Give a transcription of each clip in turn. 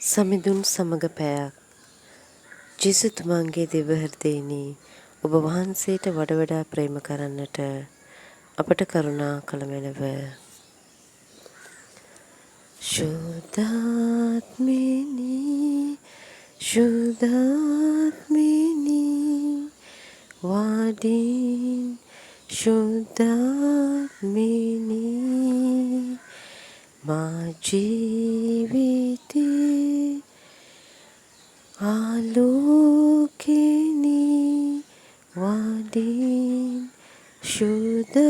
සමිඳුන් සමග පැයක් ජේසුතුමන්ගේ දිව්‍ය හෘදයෙනි ඔබ වහන්සේට වඩා ප්‍රේම කරන්නට අපට කරුණා කළ මැනව. ශුද්ධාත්මෙනි ශුද්ධාත්මෙනි වාඩින් ශුද්ධාත්මෙනි මා ජීවිතේ ආලෝකෙනි වාඩින් ශුද්ධාත්මෙනි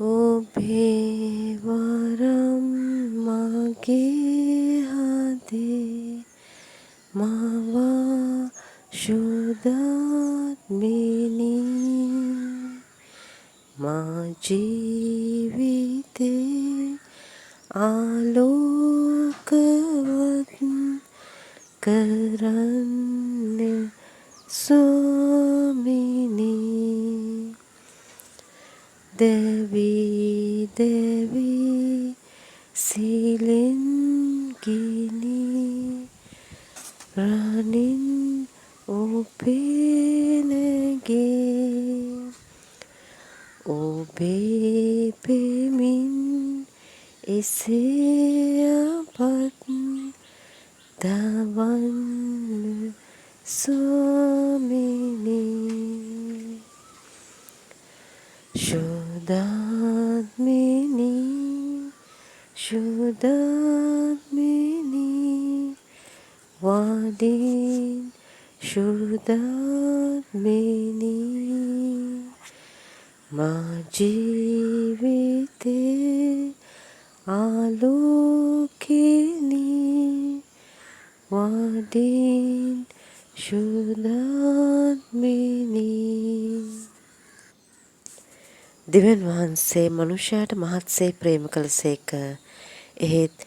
ඔබේ වරම් මගේ හදේ මවා ශුද්ධාත්මෙනි මා ජීවිතේ ආලෝකවත් කරන්න ස්වාමිනි දෙවි දෙවි සිලෙන් ගිනි රනින් ඔපෙනගේ ඔබේ පෙමින් එසේ අපත් දවන්න ස්වාමිනි ශුද්ධාත්මෙනි ශුද්ධාත්මෙනි වාඩින් ශුද්ධාත්මෙනි මා ජීවිතේ ආලෝකෙනි වාඩින් ශුද්ධාත්මෙනි. දෙවියන් වහන්සේ මනුෂ්‍යයාට මහත්සේ ප්‍රේම කළසේක. එහෙත්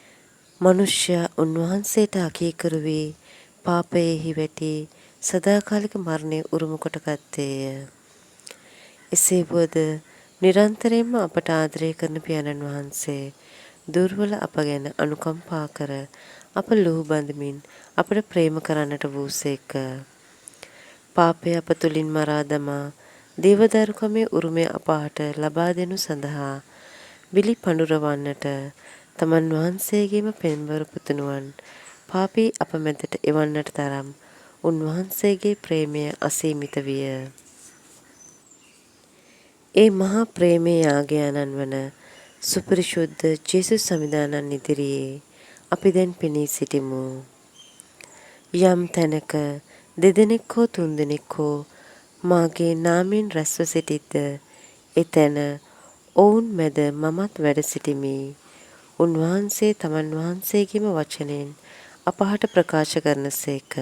මනුෂ්‍යයා උන්වහන්සේට අකීකරු වී පාපයෙහි වැටි සදාකාලික මරණය උරුම කොට ගත්තේය. එසේ වුවද නිරන්තරයෙන්ම අපට ආදරය කරන පියාණන් වහන්සේ දුර්වල අප ගැන අනුකම්පා කර අප ලුහු බඳමින් අපට ප්‍රේම කරන්නට වූසේක. පාපය අප තුළින් මරා දමා දේවදරුකමේ උරුමය අපහට ලබා දෙනු සඳහා බිලි පඬුරවන්නට තමන් වහන්සේගේම පෙම්වරු පුතුණුවන් පාපී අප මැදට එවන්නට තරම් උන්වහන්සේගේ ප්‍රේමය අසීමිත විය. ඒ මහා ප්‍රේමයේ යාගයාණන් වන සුපරිශුද්ධ ජේසුස් සමිඳානන් ඉදිරියේ අපි දැන් පෙනී සිටිමු. යම් තැනක දෙදෙනෙක් හෝ තුන්දෙනෙක් හෝ මාගේ නාමයෙන් රැස්ව සිටිද්ද එතැන ඔවුන් මැද මමත් වැඩ සිටිමි. උන්වහන්සේ තමන් වහන්සේගේම වචනයෙන් අපහට ප්‍රකාශ කරනසේක.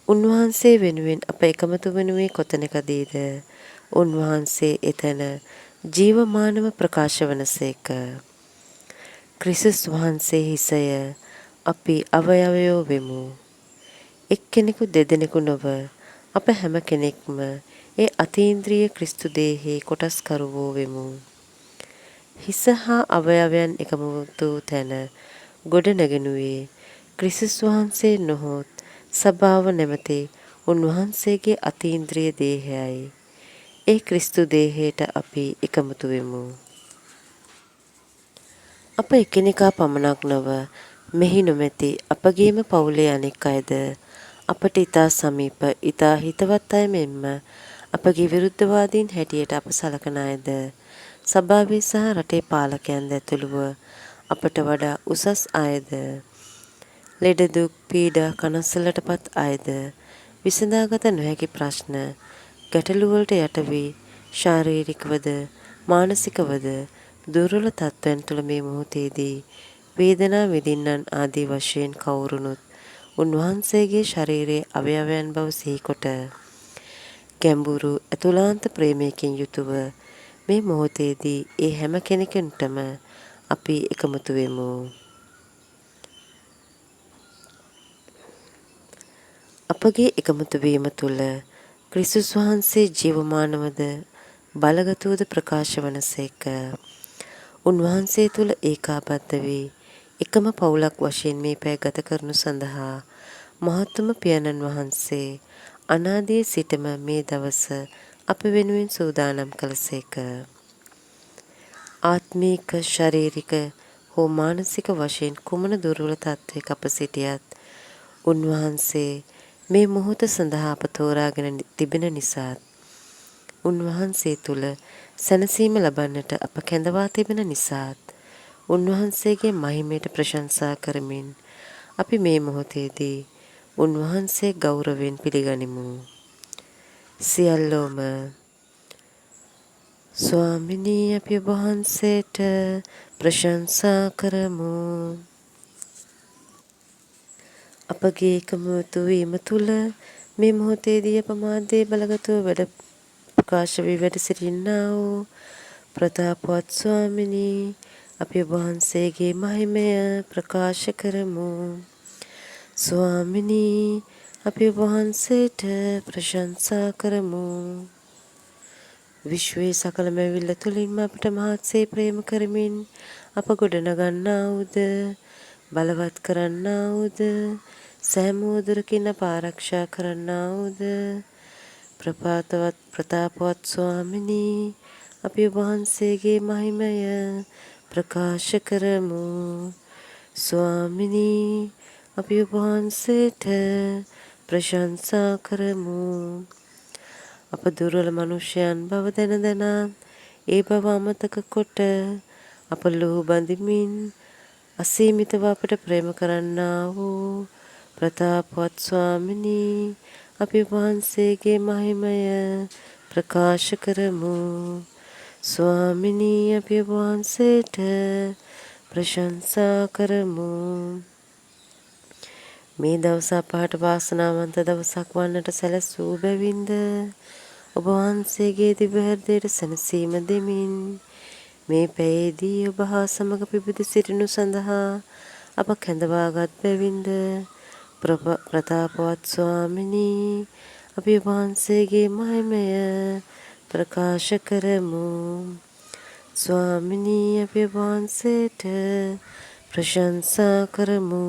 උන්වහන්සේ වෙනුවෙන් අප එකමතු වනුයේ කොතැනකදීද උන්වහන්සේ එතැන ජීවමානව ප්‍රකාශ වනසේක. ක්‍රිස්තුස් වහන්සේ හිසය අපි අවයවයෝ වෙමු. එක්කෙනෙකු දෙදෙනෙකු නොව අප හැම කෙනෙක්ම ඒ අතීන්ද්‍රිය ක්‍රිස්තු දේහේ කොටස්කරුවෝ වෙමු. හිස හා අවයවයන් එකමුතු තැන ගොඩ නැගෙනුයේ ක්‍රිස්තුස් වහන්සේ නොහොත් සභාව නැමැති උන්වහන්සේගේ අතීන්ද්‍රිය දේහයයි. ඒ ක්‍රිස්තු දේහයට අපි එකමුතු වෙමු. අප එකිනෙකා පමණක් නොව මෙහි නොමැති අපගේම පවුලේ අනෙක් අයද අපට ඉතා සමීප ඉතා හිතවත් අය මෙන්ම අපගේ විරුද්ධවාදීන් හැටියට අප සලකන අයද සභාවේ සහ රටේ පාලකයන්ද ඇතුළුව අපට වඩා උසස් අයද ලෙඩ දුක් පීඩා කනස්සලටපත් අයද විසඳාගත නොහැකි ප්‍රශ්න ගැටලු වලට යට වී ශාරීරිකවද මානසිකවද දුර්වල තත්ත්වයන් තුළ මේ මොහොතේදී වේදනා විඳින්නන් ආදී වශයෙන් කවුරුනුත් උන්වහන්සේගේ ශරීරයේ අවයවයන් බව සිහිකොට ගැඹුරු අතුලාන්ත ප්‍රේමයකින් යුතුව මේ මොහොතේදී ඒ හැම කෙනෙකුටම අපි එකමුතු වෙමු. අපගේ එකමුතු වීම තුළ ක්‍රිස්තුස් වහන්සේ ජීවමානවද බලගතුවද ප්‍රකාශ වනසේක. උන්වහන්සේ තුල ඒකාබද්ධ වී එකම පවුලක් වශයෙන් මේ පැය ගත කරනු සඳහා මහත්තුම පියාණන් වහන්සේ අනාදී සිටම මේ දවස අප වෙනුවෙන් සූදානම් කළසේක. ආත්මීක, ශාරීරික හෝ මානසික වශයෙන් කුමන දුර්වල තත්ත්වයක අප සිටියත් උන්වහන්සේ මේ මොහොත සඳහා අප තෝරාගෙන තිබෙන නිසාත් උන්වහන්සේ තුල සැනසීම ලබන්නට අප කැඳවා තිබෙන නිසාත් උන්වහන්සේගේ මහිමයට ප්‍රශංසා කරමින් අපි මේ මොහොතේදී උන්වහන්සේ ගෞරවයෙන් පිළිගනිමු. සියල්ලෝම ස්වාමිනී අපි ඔබ වහන්සේට ප්‍රශංසා කරමු. අපගේ එකමුතු වීම තුළ මේ මොහොතේදී අප මාධ්‍යයේ බලගතුව වැඩ ප්‍රකාශ වී වැඩ සිටින්නා වූ ප්‍රතාපවත් ස්වාමිනී අපි ඔබ වහන්සේගේ මහිමය ප්‍රකාශ කරමු. ස්වාමිනී අපි ඔබ වහන්සේට ප්‍රශංසා කරමු. විශ්වයේ සකල මැවිල්ල තුලින්ම අපට මහත්සේ ප්‍රේම කරමින් අප ගොඩනගන්නා වූද බලවත් කරන්නා වූද සෑම උදරකින් අප ආරක්ෂා කරන්නා වූද ප්‍රතාපවත් ස්වාමිනී අපි ඔබ වහන්සේගේ මහිමය ප්‍රකාශ කරමු. ස්වාමිනී අපි ඔබ වහන්සේට ප්‍රශංසා කරමු. අප දුර්වල මනුෂ්‍යයන් බව දැන ඒ බව අමතක කොට අප ලුහු බඳිමින් අසීමිතව අපට ප්‍රේම කරන්නා වූ ප්‍රතාපවත් ස්වාමිනී අපි වහන්සේගේ මහිමය ප්‍රකාශ කරමු. ස්වාමිනී අපි වහන්සේට ප්‍රශංසා කරමු. මේ දවස අපට වාසනාවන්ත දවසක් වන්නට සැලසූ බැවින්ද ඔබ වහන්සේගේ දිව්‍ය හෘදයට සැනසීම දෙමින් මේ පැයේදී ඔබ හා සමග පිබිද සිටිනු සඳහා අප කැඳවාගත් බැවින්ද ප්‍රතාපවත් ස්වාමිනී අපි වහන්සේගේ මහිමය ප්‍රකාශ කරමු. ස්වාමිනී අපි වහන්සේට ප්‍රශංසා කරමු.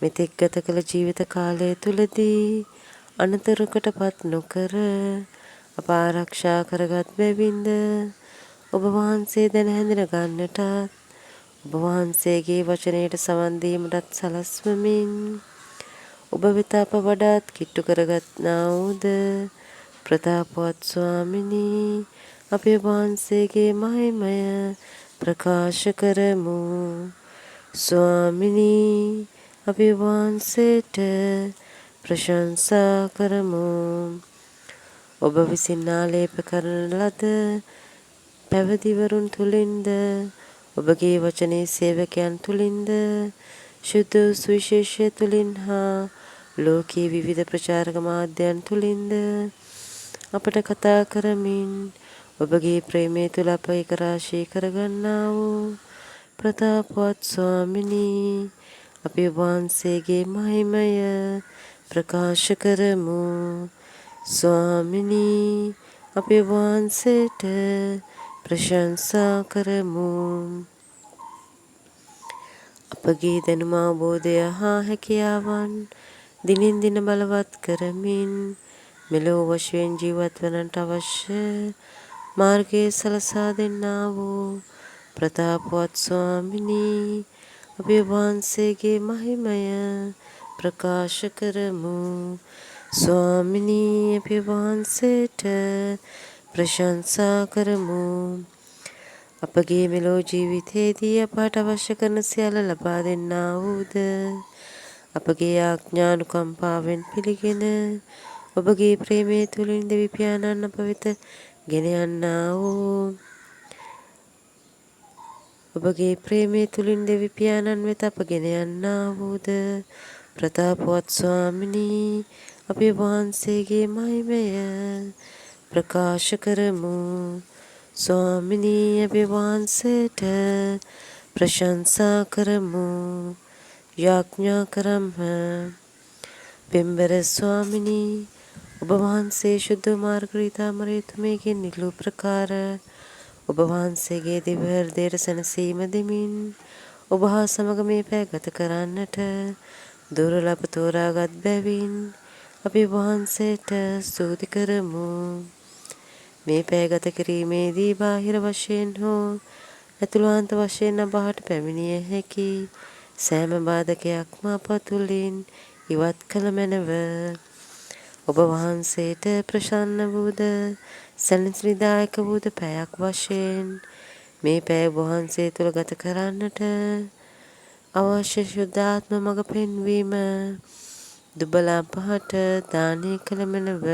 මෙතෙක් ගත කළ ජීවිත කාලය තුලදී අනතුරකටපත් නොකර අප ආරක්ෂා කරගත් බැවින්ද ඔබ වහන්සේ දැන හැඳින ගන්නටත් ඔබ වහන්සේගේ වචනයට සවන් දීමටත් සලස්වමින් ඔබ වෙත අප වඩාත් කිට්ටු කරගත්නා වූද ප්‍රතාපවත් ස්වාමිනී අපි වහන්සේගේ මහිමය ප්‍රකාශ කරමු. ස්වාමිනී අපි වහන්සේට ප්‍රශංසා කරමු. ඔබ විසින් ආලේප කරන ලද පැවිදිවරුන් තුලින්ද ඔබගේ වචනේ සේවකයන් තුලින්ද ශුද්ධ සුවිශේෂය තුලින් හා ලෝකයේ විවිධ ප්‍රචාරක මාධ්‍යයන් තුලින්ද අපට කතා කරමින් ඔබගේ ප්‍රේමය තුල අප එක රාශී කරගන්නා වූ ප්‍රතාපවත් ස්වාමිනී අපි වහන්සේගේ මහිමය ප්‍රකාශ කරමු. ස්වාමිනී අපි වහන්සේට ප්‍රශංසා කරමු. අපගේ දැනුම අවබෝධය හා හැකියාවන් දිනින් දින බලවත් කරමින් මෙලොව වශයෙන් ජීවත් වන්නට අවශ්‍ය මාර්ගය සලසා දෙන්නා වූ ප්‍රතාපවත් ස්වාමිනී අපි වහන්සේගේ මහිමය ප්‍රකාශ කරමු. ස්වාමිනී අපි වහන්සේට ප්‍රශංසා කරමු. අපගේ මෙලොව ජීවිතයේදී අපට අවශ්‍ය කරන සියල්ල ලබා දෙන්නා වූද අපගේ ආඥානුකම්පාවෙන් පිළිගෙන ඔබගේ ප්‍රේමය තුලින් දෙවි පියාණන් අප වෙත ගෙන යන්නා වූ ඔබගේ ප්‍රේමය තුලින් දෙවි පියාණන් වෙත අප ගෙන යන්නා වූද ප්‍රතාපවත් ස්වාමිනී අපි වහන්සේගේ මහිමය ප්‍රකාශ කරමු. ස්වාමිනී අපි වහන්සේට ප්‍රශංසා කරමු. යාඥා කරම්හ. පෙම්බර ස්වාමිනී ඔබ වහන්සේ ශුද්ධ මාර්ගරිතා මරියතුමියගෙන් නිලූ ප්‍රකාර ඔබ වහන්සේගේ දිව්‍ය හෘදයට සැනසීම දෙමින් ඔබ හා සමග මේ පැය ගත කරන්නට දුර්ලභ තෝරාගත් බැවින් අපි වහන්සේට ස්තුති කරමු. මේ පැය ගත කිරීමේදී බාහිර වශයෙන් හෝ ඇතුළාන්ත වශයෙන් අපහට පැමිණිය හැකි සෑම බාධකයක්ම අප තුළින් ඉවත් කළ මැනව. ඔබ වහන්සේට ප්‍රසන්න වූද සැනසිලිදායක වූද පැයක් වශයෙන් මේ පැය වහන්සේ තුළ ගත කරන්නට අවශ්‍ය ශුද්ධාත්ම මඟ පෙන්වීම දුබල අපහට දානය කළ මැනව.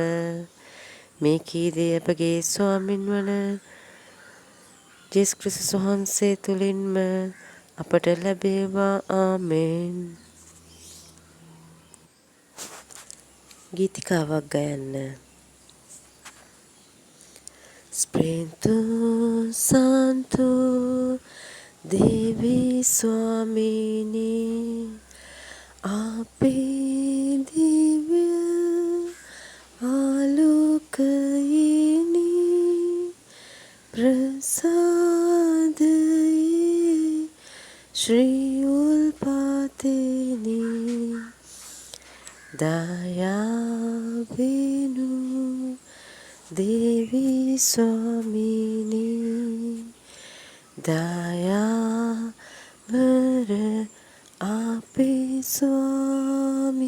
මේ කීදේ අපගේ ස්වාමින් වන ජේසුස් ක්‍රිස්තුස් වහන්සේ තුළින්ම අපට ලැබේවා. ආමේන්. ගීතිකාවක් ගයන්න. Spirito Santo Devi Swamini Ape Divya Alokayini Prasadaye Shri Ulpateni Dayavenu Devi Swamini Dayavara Ape Swamini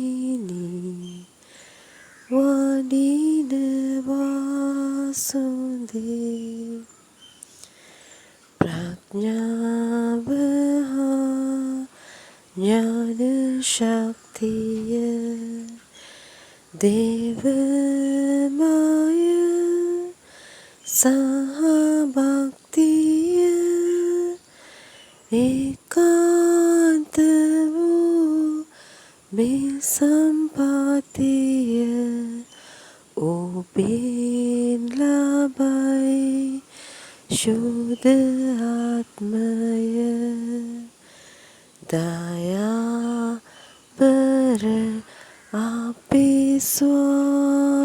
Vadina Vasude Prajnavaha Jnana Shaktiya Deva Maya Sahabhaktiya Ekantavu Me Sampatiya Obin Labai Shuddha Atmaya Daya Bara Ape Swamini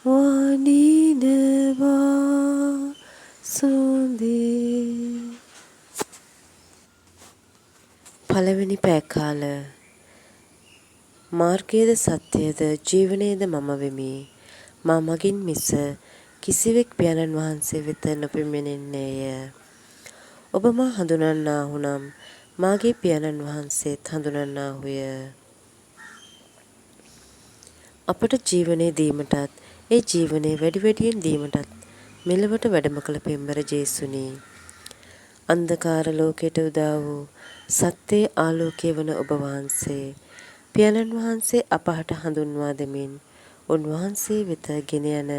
Vanina Vasude. පළවෙනි පැය කාල මාර්ගයේද සත්‍යයේද ජීවනයේද මම වෙමි. මා මගින් මිස කිසිවෙක් පියාණන් වහන්සේ වෙත නොපෙමිණෙන්නේය. ඔබ මා හඳුනන්නාහු නම් මාගේ පියාණන් වහන්සේත් හඳුනන්නාහුය. අපට ජීවනය දීමටත් ඒ ජීවනය වැඩි වැඩියෙන් දීමටත් මෙලොවට වැඩම කළ පෙම්බර ජේසුනි. අන්ධකාර ලෝකයට උදා වූ සත්‍යයේ ආලෝකය වන ඔබ වහන්සේ පියාණන් වහන්සේ අපහට හඳුන්වා දෙමින් උන්වහන්සේ වෙත ගෙන යන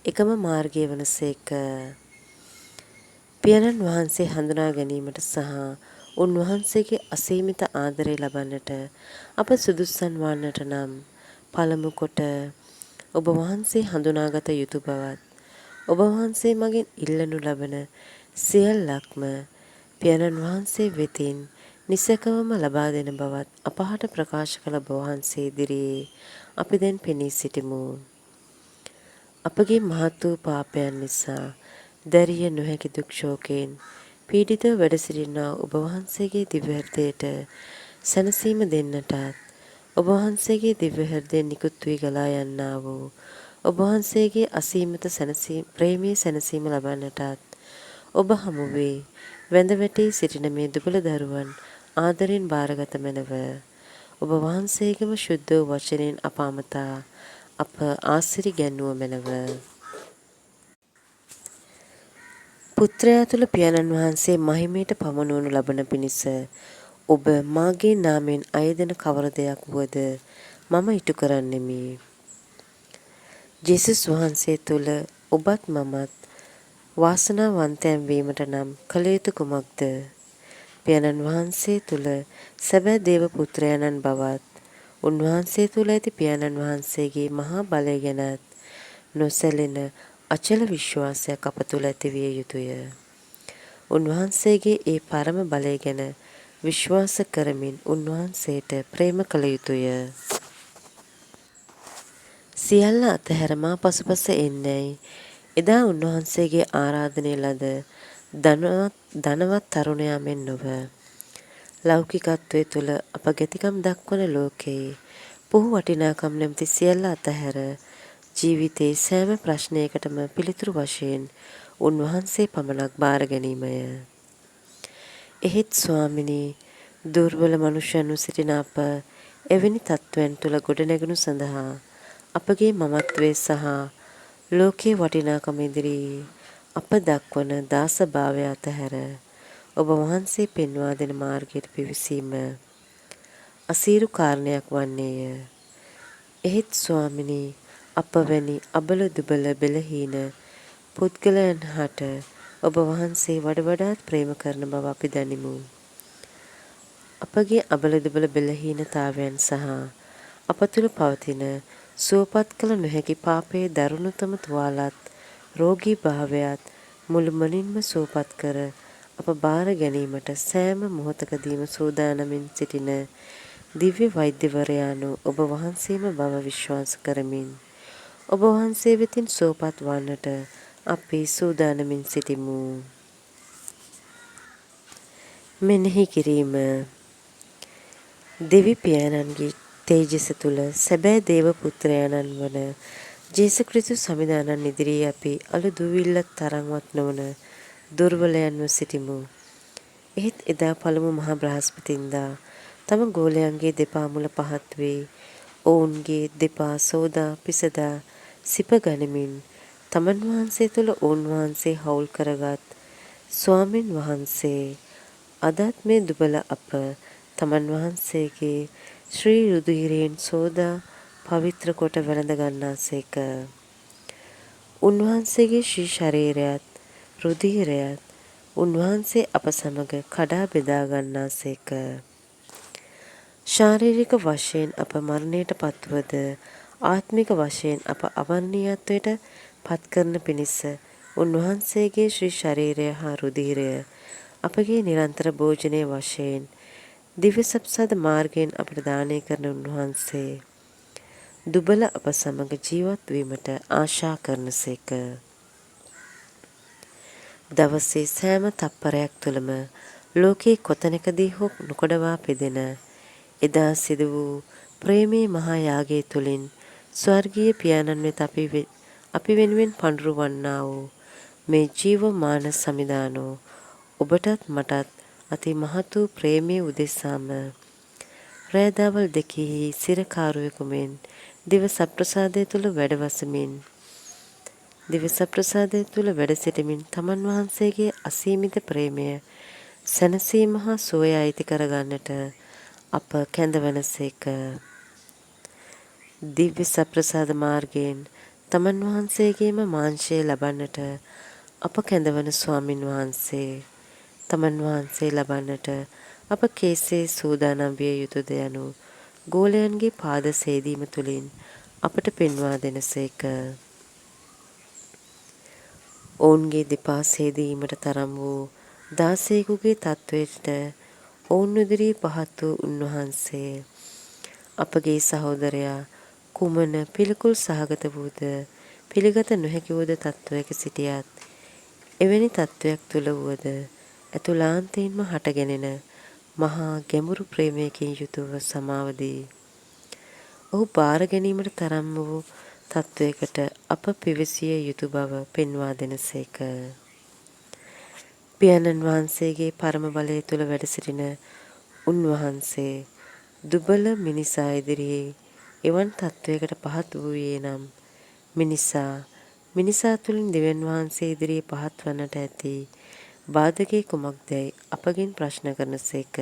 එකම මාර්ගය වනසේක. පියාණන් වහන්සේ හඳුනා ගැනීමට සහ උන්වහන්සේගේ අසීමිත ආදරය ලබන්නට අප සුදුස්සන් වන්නට නම් පළමු කොට ඔබ වහන්සේ හඳුනාගත යුතු බවත් ඔබ වහන්සේ මගින් ඉල්ලනු ලබන සියල්ලක්ම පියාණන් වහන්සේ වෙතින් නිසකවම ලබා දෙන බවත් අපහට ප්‍රකාශ කළ ඔබ වහන්සේ ඉදිරියේ අපි දැන් පෙනී සිටිමු. අපගේ මහත් වූ පාපයන් නිසා දැරිය නොහැකි දුක් ශෝකයෙන් පීඩිතව වැඩ සිටිනා ඔබ වහන්සේගේ දිව්‍ය හෘදයට සැනසීම දෙන්නටත් ඔබ වහන්සේගේ දිව්‍ය හෘදයෙන් නිකුත් වී ගලා යන්නා වූ ඔබ වහන්සේගේ අසීමිත ප්‍රේමී සැනසීම ලබන්නටත් ඔබ හමුවේ වැඳ වැටී සිටින මේ දුබල දරුවන් ආදරෙන් බාරගත මැනව. ඔබ වහන්සේගේම ශුද්ධ වූ වචනයෙන් අප අමතා අප ආසිරි ගැන්වුව මැනව. පුත්‍රයා තුළ පියාණන් වහන්සේ මහිමයට පමුණුවනු ලබන පිණිස ඔබ මාගේ නාමයෙන් අයදෙන කවර දෙයක් වුවද මම ඉටු කරන්නෙමි. ජේසුස් වහන්සේ තුළ ඔබත් මමත් වාසනාවන්තයන් වීමට නම් කළ යුතු කුමක්ද? පියාණන් වහන්සේ තුළ සැබෑ දේව පුත්‍රයාණන් බවත් උන්වහන්සේ තුළ ඇති පියාණන් වහන්සේගේ මහා බලය ගැනත් නොසැලෙන අචල විශ්වාසයක් අප තුළ ඇතිවිය යුතුය. උන්වහන්සේගේ ඒ පරම බලය ගැන විශ්වාස කරමින් උන්වහන්සේට ප්‍රේම කළ යුතුය. සියල්ල අතහැර මා පසුපස එන්නැයි එදා උන්වහන්සේගේ ආරාධනය ලද ධනවත් තරුණයා මෙන් නොව ලෞකිකත්වයේ තුල අප ගැතිකම් දක්වන ලෝකයේ පුහු වටිනාකම් නැමැති සියල්ල අතහැර ජීවිතයේ සෑම ප්‍රශ්නයකටම පිළිතුරු වශයෙන් උන්වහන්සේ පමණක් බාර ගැනීමය. එහෙත් ස්වාමිනී, දුර්වල මනුෂ්‍යයන්ව සිටින අප එවැනි තත්ත්වයන් තුල ගොඩනැගුණු සඳහා අපගේ මමත්වයේ සහ ලෝකයේ වටිනාකම ඉදිරියේ අප දක්වන දාසභාවය අතහැර ඔබ වහන්සේ පෙන්වා දෙන මාර්ගයට පිවිසීම අසීරු කාරණයක් වන්නේය. එහෙත් ස්වාමිනී, අප වැනි අබල දුබල බෙලහීන පුද්ගලයන් හට ඔබ වහන්සේ වඩාත් ප්‍රේම කරන බව අපි දනිමු. අපගේ අබල දුබල බෙලහීනතාවයන් සහ අප තුළ පවතින සුවපත් කළ නොහැකි පාපයේ දරුණුතම තුවාලත් රෝගී භාවයත් මුළුමනින්ම සුවපත් කර අප බාර ගැනීමට සෑම මොහොතකදීම සූදානමින් සිටින දිව්‍ය වෛද්‍යවරයාණෝ ඔබ වහන්සේම බව විශ්වාස කරමින් ඔබ වහන්සේ වෙතින් සුවපත් වන්නට අපි සූදානමින් සිටිමු. මෙනෙහි කිරීම. දෙවි පියාණන්ගේ තේජස තුල සැබෑ දේව පුත්‍රයාණන් වන ජේසුක්‍රිස්තුස් සමිදානන් ඉදිරියේ අපි අලු දුවිල්ලක් තරම්වත් නොවන දුර්වලයන්ව සිටිමු. එහෙත් එදා පළමු මහා බ්‍රහස්පතින්දා තම ගෝලයන්ගේ දෙපා මුල පහත් වේ ඔවුන්ගේ දෙපා සෝදා පිසදා සිප ගනිමින් තමන් වහන්සේ තුළ ඔවුන් වහන්සේ හවුල් කරගත් ස්වාමින් වහන්සේ අදත් මේ දුබල අප තමන් වහන්සේගේ ශ්‍රී රුධිරයෙන් සෝදා පවිත්‍ර කොට වැළඳ ගන්නාසේක. උන්වහන්සේගේ ශ්‍රී ශරීරයත් රුධිරයත් උන්වහන්සේ අප සමග කඩා බෙදා ගන්නාසේක. ශාරීරික වශයෙන් අප මරණයට පත්වද ආත්මික වශයෙන් අප අවර්ණීයත්වයට පත් කරන පිණිස උන්වහන්සේගේ ශ්‍රී ශරීරය හා රුධිරය අපගේ නිරන්තර භෝජනය වශයෙන් දිව්‍ය සප්සාද මාර්ගයෙන් අපට දානය කරන උන්වහන්සේ දුබල අප සමග ජීවත් වීමට ආශා කරනසේක. දවසේ සෑම තප්පරයක් තුළම ලෝකයේ කොතැනකදී හෝ නොකඩවා පෙදෙන එදා සිදු වූ ප්‍රේමී මහා යාගය තුළින් ස්වර්ගීය පියාණන් වෙත අපි වෙනුවෙන් පඬුරු වන්නා වූ මේ ජීවමාන සමිදානෝ ඔබටත් මටත් අති මහත් වූ ප්‍රේමයේ උදෙසාම රෑදවල් දෙකෙහි සිරකාරුවෙකු මෙන් දිව සප්‍රසාදය තුළ වැඩවසමින් දිව සප්‍රසාදය තුළ වැඩ සිටමින් තමන් වහන්සේගේ අසීමිත ප්‍රේමය සැනසීම හා සුවය අයිති කරගන්නට අප කැඳවනසේක. දිව්‍ය සප්‍රසාද මාර්ගයෙන් තමන් වහන්සේගේම මාංශය ලබන්නට අප කැඳවන ස්වාමින් වහන්සේ තමන් වහන්සේ ලබන්නට අප කෙසේ සූදානම් විය යුතුද යනු ගෝලයන්ගේ පාද සේදීම තුළින් අපට පෙන්වා දෙනසේක. ඔවුන්ගේ දෙපා සේදීමට තරම් වූ දාසයෙකුගේ තත්වයට ඔවුන් ඉදිරියේ පහත් වූ උන්වහන්සේ අපගේ සහෝදරයා කුමන පිළිකුල් සහගත වූද පිළිගත නොහැකි වූද තත්වයක සිටියත් එවැනි තත්වයක් තුළ වුවද ඇතුළාන්තයෙන්ම හටගෙනෙන මහා ගැඹුරු ප්‍රේමයකින් යුතුව සමාව දී ඔහු බාර ගැනීමට තරම් වූ තත්වයකට අප පිවිසිය යුතු බව පෙන්වා දෙනසේක. පියාණන් වහන්සේගේ පරම බලය තුළ වැඩ සිටින උන්වහන්සේ දුබල මිනිසා ඉදිරියේ එවන් තත්වයකට පහත් වූයේ නම් මිනිසා තුළින් දෙවියන් වහන්සේ ඉදිරියේ පහත් වන්නට ඇති බාධකේ කුමක්දැයි අපගෙන් ප්‍රශ්න කරනසේක.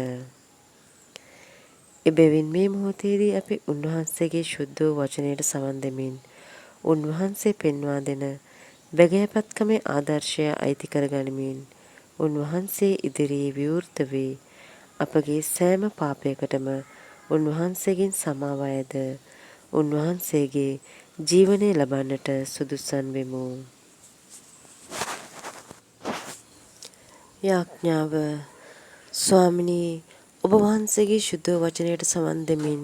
එබැවින් මේ මොහොතේදී අපි උන්වහන්සේගේ ශුද්ධ වූ වචනයට සවන් දෙමින් උන්වහන්සේ පෙන්වා දෙන බැගෑපත්කමේ ආදර්ශය අයිති කරගනිමින් උන්වහන්සේ ඉදිරියේ විවෘත වී අපගේ සෑම පාපයකටම උන්වහන්සේගෙන් සමාව අයද උන්වහන්සේගේ ජීවනය ලබන්නට සුදුසන් වෙමු. යාඥාව. ස්වාමිනී, ඔබ වහන්සේගේ ශුද්ධ වචනයට සවන් දෙමින්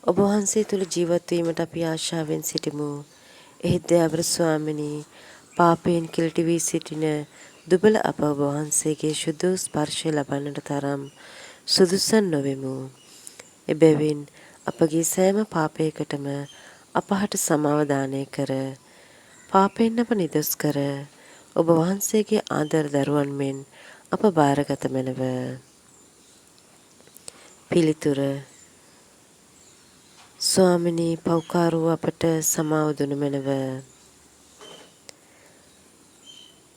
ඔබ වහන්සේ තුළ ජීවත් වීමට අපි ආශාවෙන් සිටිමු. එහෙත් දයාබර ස්වාමිනී, පාපයෙන් කිලිටි වී සිටින දුබල අප ඔබ වහන්සේගේ ශුද්ධ ස්පර්ශය ලබන්නට තරම් සුදුසන් නොවෙමු. එබැවින් අපගේ සෑම පාපයකටම අපහට සමාව දානය කර පාපයෙන් අප නිදොස් කර ඔබ වහන්සේගේ ආදර දරුවන් මෙන් අප බාරගත මැනව. පිළිතුර ස්වාමිනී පෞකාරූ අපට සමාව දුන මැනව.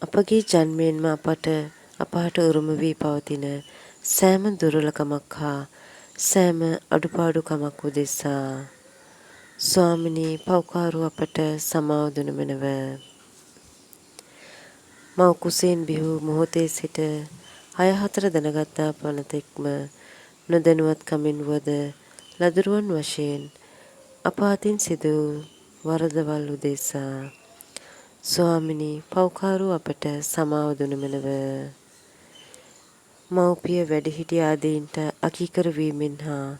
අපගේ ජන්මයෙන්ම අපහට උරුම වී පවතින සෑම දුර්වලකමක් හා සෑම අඩුපාඩුකමක් උදෙසා ස්වාමිනී පෞකාරූ අපට සමාව දුන මැනව. මව් කුසෙන් බිහූ මොහොතේ සිට 6-4 දනගත්තා පනතෙක්ම නොදැනුවත්කමින් වුවද ලදරුවන් වශයෙන් අප අතින් සිදු වූ වරදවල් උදෙසා ස්වාමිනී පෞකාරූ අපට සමාව දුන මැනව. මව්පිය වැඩිහිටි ආදීන්ට අකීකරු වීමෙන් හා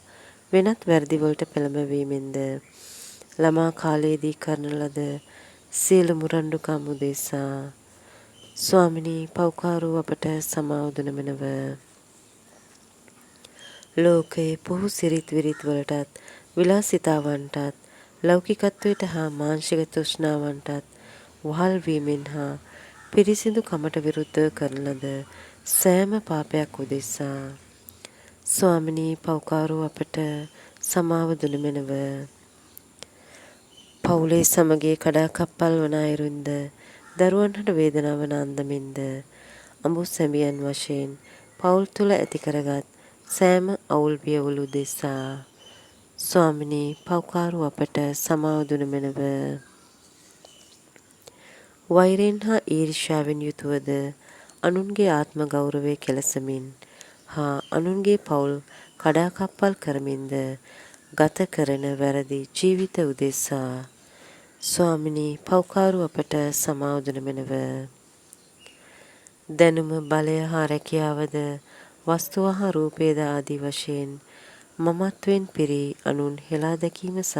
වෙනත් වැරදිවලට පෙළඹවීමෙන්ද ළමා කාලයේදී කරන ලද සියලු මුරණ්ඩුකම් උදෙසා ස්වාමිනී පෞකාරූ අපට සමාව දුන මැනව. ලෝකයේ පුහු සිරිත් විරිත් වලටත් විලාසිතාවන්ටත් ලෞකිකත්වයට හා මාංශික තෘෂ්ණාවන්ටත් වහල් වීමෙන් හා පිරිසිදු කමට විරුද්ධව කරන ලද සෑම පාපයක් උදෙසා ස්වාමිනී පෞකාරූ අපට සමාව දුන මැනව. පවුලේ සමගිය කඩාකප්පල් වන අයුරින්ද දරුවන්ට වේදනාව වන අන්දමින්ද අඹු සැමියන් වශයෙන් පවුල් තුළ ඇති කරගත් සෑම අවුල් බියවුල් උදෙසා ස්වාමිනී පෞකාරූ අපට සමාව දුන මැනව. වෛරයෙන් හා ඊර්ෂ්‍යාවෙන් යුතුවද අනුන්ගේ ආත්ම ගෞරවය කෙලසමින් හා අනුන්ගේ පවුල් කඩාකප්පල් කරමින්ද ගත කරන වැරදි ජීවිත උදෙසා ස්වාමිනී පෞකාරූ අපට සමාව දුන මැනව. දැනුම බලය හා රැකියාවද වස්තුව හා රූපයද ආදී වශයෙන් මමත්වයෙන් පිරී අනුන් හෙලා දැකීම සහ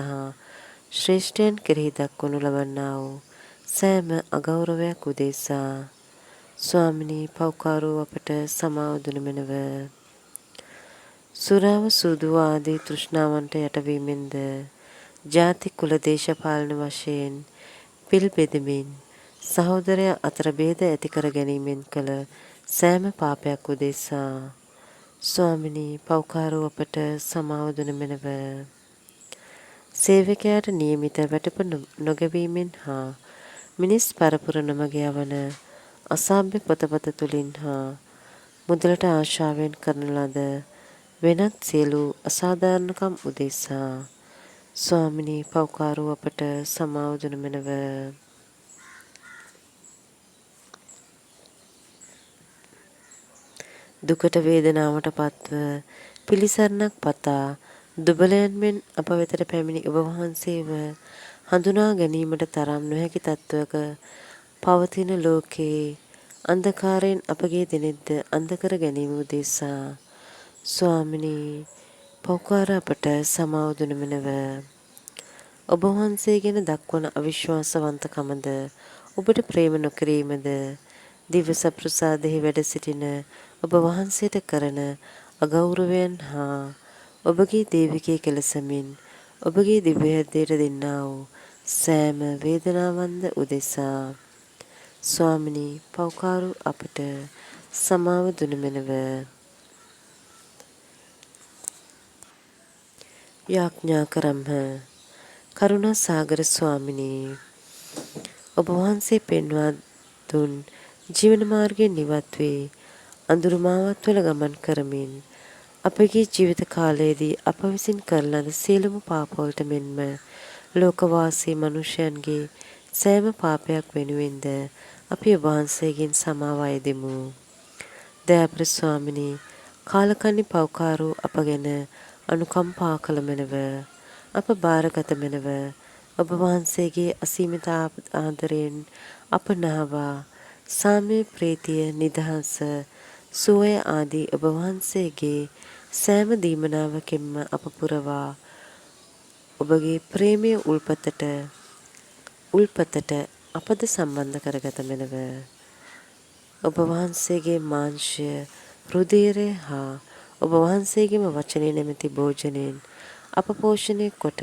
ශ්‍රේෂ්ඨයන් කෙරෙහි දක්වනු ලබන්නා වූ සෑම අගෞරවයක් උදෙසා ස්වාමිනී පෞකාරූ අපට සමාව දුන මැනව. සුරාව සූදුව ආදී තෘෂ්ණාවන්ට යටවීමෙන්ද ජාති කුල දේශපාලන වශයෙන් පිල් බෙදමින් සහෝදරයා අතර භේද ඇති කර ගැනීමෙන් කළ සෑම පාපයක් උදෙසා ස්වාමිනී පෞකාරූ අපට සමාව දුන මැනව. සේවකයාට නියමිත වැටුප නොගැවීමෙන් හා මිනිස් පරපුර නොමග යවන අසභ්‍ය පොතපත තුලින් හා මුදලට ආශාවෙන් කරන ලද වෙනත් සියලු අසාධාරණකම් උදෙසා ස්වාමිනී පෞකාරූ අපට සමාව දුන මැනව. දුකට වේදනාවට පත්ව පිළිසරණක් පතා දුබලයන් මෙන් අප වෙතට පැමිණි ඔබ වහන්සේව හඳුනා ගැනීමට තරම් නොහැකි තත්වයක පවතින ලෝකයේ අන්ධකාරයෙන් අපගේ දිනෙද්ද අන්ධ කර ගැනීම උදෙසා ස්වාමිනී පෞකාර අපට සමාව දුන මැනව. ඔබ වහන්සේ ගැන දක්වන අවිශ්වාසවන්තකමද ඔබට ප්‍රේම නොකිරීමද දිව්‍ය සප්‍රසාදෙහි වැඩ සිටින ඔබ වහන්සේට කරන අගෞරවයන් හා ඔබගේ දේවිකය කෙලසමින් ඔබගේ දිව්‍ය හෘදයට දෙන්නා වූ සෑම වේදනාවන්ද උදෙසා ස්වාමිනී පෞකාරූ අපට සමාව දුන මැනව. යාඥා කරම්හ. කරුණා සාගර ස්වාමිනී, ඔබ වහන්සේ පෙන්වා දුන් ජීවන මාර්ගයෙන් නිවත් වී අඳුරු මාවත්වල ගමන් කරමින් අපගේ ජීවිත කාලයේදී අප විසින් කරන ලද සියලුම පාපවලට මෙන්ම ලෝකවාසී මනුෂ්‍යයන්ගේ සෑම පාපයක් වෙනුවෙන්ද අපි ඔබ වහන්සේගෙන් සමාව අයදිමු. දයාපර ස්වාමිනී, කාලකන්නි පෞකාරූ අප ගැන අනුකම්පා කළ මැනව. අප බාරගත මැනව. ඔබ වහන්සේගේ අසීමිත ආදරයෙන් අප නාවා සාමය, ප්‍රීතිය, නිදහස, සුවය ආදී ඔබ වහන්සේගේ සෑම දීමනාවකින්ම අප පුරවා ඔබගේ ප්‍රේමය උල්පතට අපද සම්බන්ධ කරගත මැනව. ඔබ වහන්සේගේ මාංශය රුධිරය හා ඔබ වහන්සේගේම වචනය නැමැති භෝජනයෙන් අප පෝෂණය කොට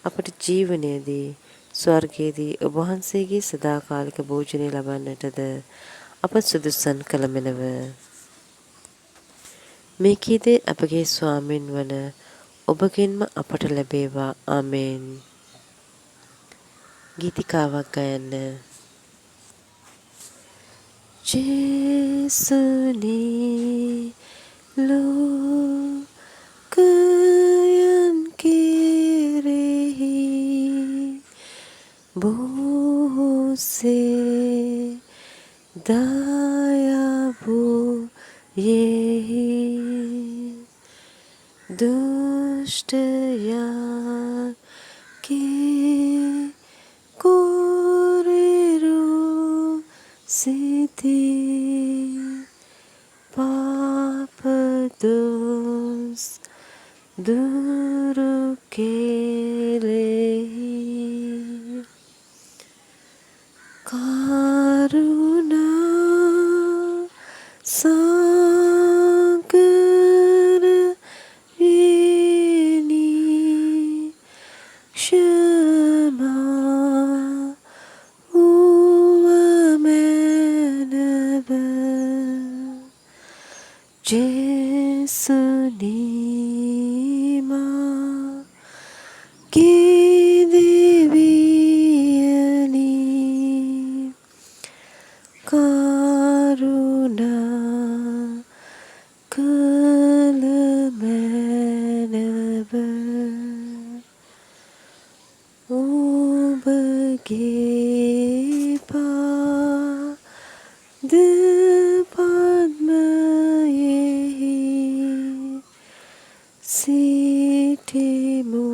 අපට ජීවනයේදී ස්වර්ගයේදී ඔබ වහන්සේගේ සදාකාලික භෝජනය ලබන්නටද අප සුදුසන් කළ මැනව. මේ කීදේ අපගේ ස්වාමින් වන ඔබගෙන්ම අපට ලැබේවා. ආමේන්. ගීතිකාවක් ගයන්න. ජේසුනි ලෝකයන් කෙරෙහි බොහෝසේ දයාවූයෙහි දුෂ්ටයා කොරෙරු සිති පාපදොස් දුරු කෙලෙහි කරුණා සාගර වෙනි ක්ෂමා වූවමැනව ජේසුනි මාගේ දෙවියනි කරුණා කළ මැනව ඔබගේ පාද පද්මයෙහි සිටිමු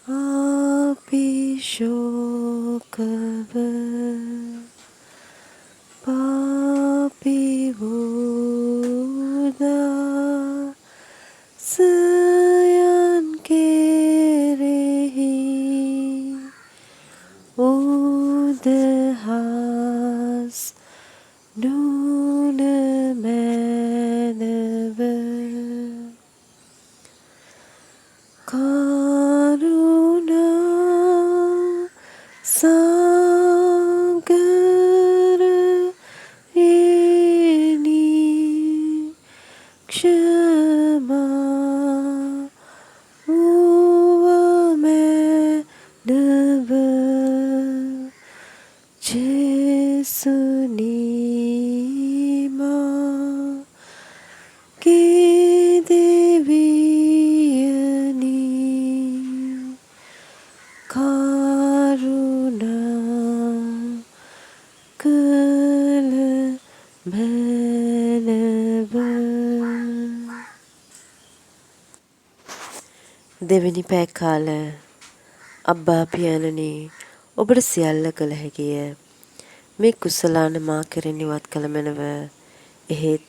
අපි ශෝකව පාපී වූදා සයන් කෙරෙහි උදහස් නුන මැනව කරුණා සාගර වෙනි ක්ෂමා වූවමැනව ජේසුනි මාගේ දෙවියනි කරුණා කළ මැනව. දෙවෙනි පැය කාල. අබ්බා පියාණනි, ඔබට සියල්ල කළ හැකිය. මේ කුසලාන මා කෙරෙන් ඉවත් කළ මැනව. එහෙත්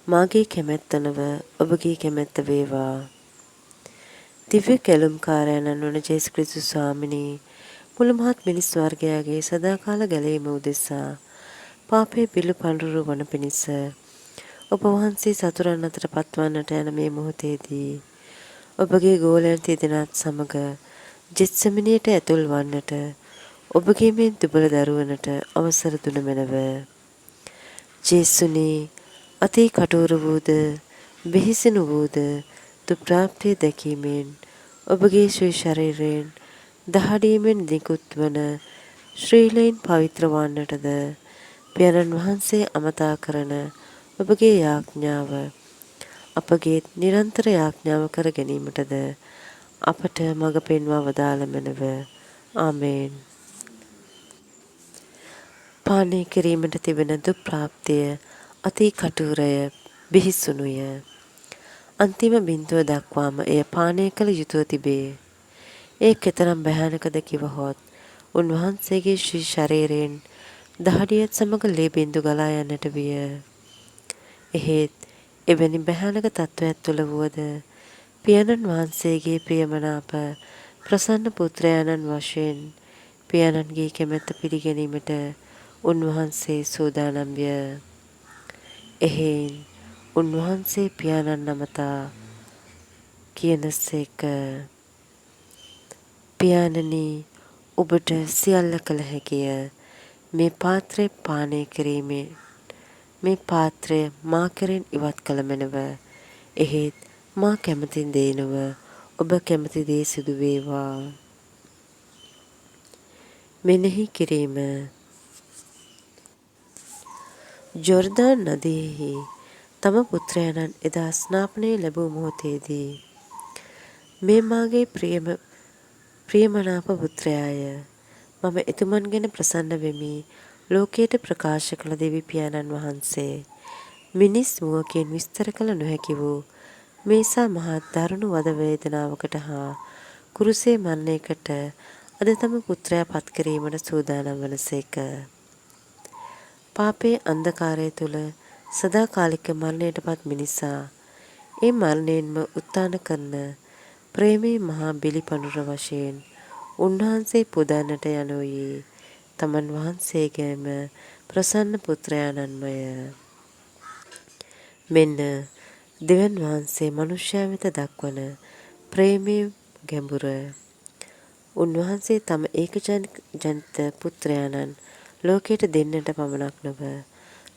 මාගේ කැමැත්ත නොව ඔබගේ කැමැත්ත වේවා. දිව්‍ය කැලුම්කාරයණන් වන ජේසුස් ක්‍රිස්තුස් ස්වාමිනී, මුළු මහත් මිනිස් වර්ගයාගේ සදාකාල ගැලවීම උදෙසා පාපයේ පිළි පඬුරු වන පිණිස ඔබ වහන්සේ සතුරන් අතට පත්වන්නට යන මේ මොහොතේදී ඔබගේ ගෝලයන් තිදෙනාත් සමග ජෙත්සෙමනියට ඇතුල් වන්නට ඔබගේ මේ දුබල දරුවනට අවසර දුන මැනව. ජේසුනි, අති කටුර වූද බෙහෙසිනු වූද දුප්‍රාප්තිය දැකීමෙන් ඔබගේ ශ්‍රී ශරීරයෙන් දහඩීමෙන් නිකුත් වන ශ්‍රීලයෙන් පවිත්‍ර වන්නටද පියාණන් වහන්සේ අමතා කරන ඔබගේ යාඥාව අපගේ නිරන්තර යාඥාව කර ගැනීමටද අපට මඟ පෙන්වා වදාළ මැනව. ආමේන්. පානය කිරීමට තිබෙන දුප්‍රාප්තිය අති කටුරය බිහිසුණුය. අන්තිම බිඳුව දක්වාම එය පානය කළ යුතුව තිබේ. ඒ කෙතරම් භයානකද කිවහොත් උන්වහන්සේගේ ශ්‍රී ශරීරයෙන් දහඩියත් සමග ලේ බිඳු ගලා යන්නට විය. එහෙත් එවැනි භයානක තත්ත්වයක් තුළ වුවද පියාණන් වහන්සේගේ ප්‍රියමනාප ප්‍රසන්න පුත්‍රයාණන් වශයෙන් පියාණන්ගේ කැමැත්ත පිළිගැනීමට උන්වහන්සේ සූදානම් විය. එහෙයින් උන්වහන්සේ පියාණන් නමතා කියනසේක, පියාණනි, ඔබට සියල්ල කළ හැකිය. මේ පාත්‍රය පානය කිරීමෙන් මේ පාත්‍රය මා කෙරෙන් ඉවත් කළ මැනව. එහෙත් මා කැමති දේ නොව ඔබ කැමති දේ සිදු වේවා. මෙනෙහි කිරීම. ජෝර්දාන් නදියෙහි තම පුත්‍රයාණන් එදා ස්නාපනය ලැබූ මොහොතේදී, මේ මාගේ ප්‍රියමනාප පුත්‍රයාය, මම එතුමන් ගැන ප්‍රසන්න වෙමි ලෝකයට ප්‍රකාශ කළ දෙවි පියාණන් වහන්සේ මිනිස් මුවකින් විස්තර කළ නොහැකි වූ මේසා මහත් දරුණු වද වේදනාවකට හා කුරුසේ මරණයකට අද තම පුත්‍රයා පත් කිරීමට සූදානම් වනසේක. පාපයේ අන්ධකාරය තුල සදාකාලික මරණයට පත් මිනිසා ඒ මරණයෙන්ම උත්ථාන කරන ප්‍රේමී මහා බිලි පඬුර වශයෙන් උන්වහන්සේ පුදන්නට යනෝයේ තමන් වහන්සේගේම ප්‍රසන්න පුත්‍රයාණන්මය. මෙන්න දෙවන් වහන්සේ මනුෂ්‍යයා වෙත දක්වන ප්‍රේමයේ ගැඹුර. උන්වහන්සේ තම ඒකජනිත පුත්‍රයාණන් ලෝකයට දෙන්නට පමණක් නොව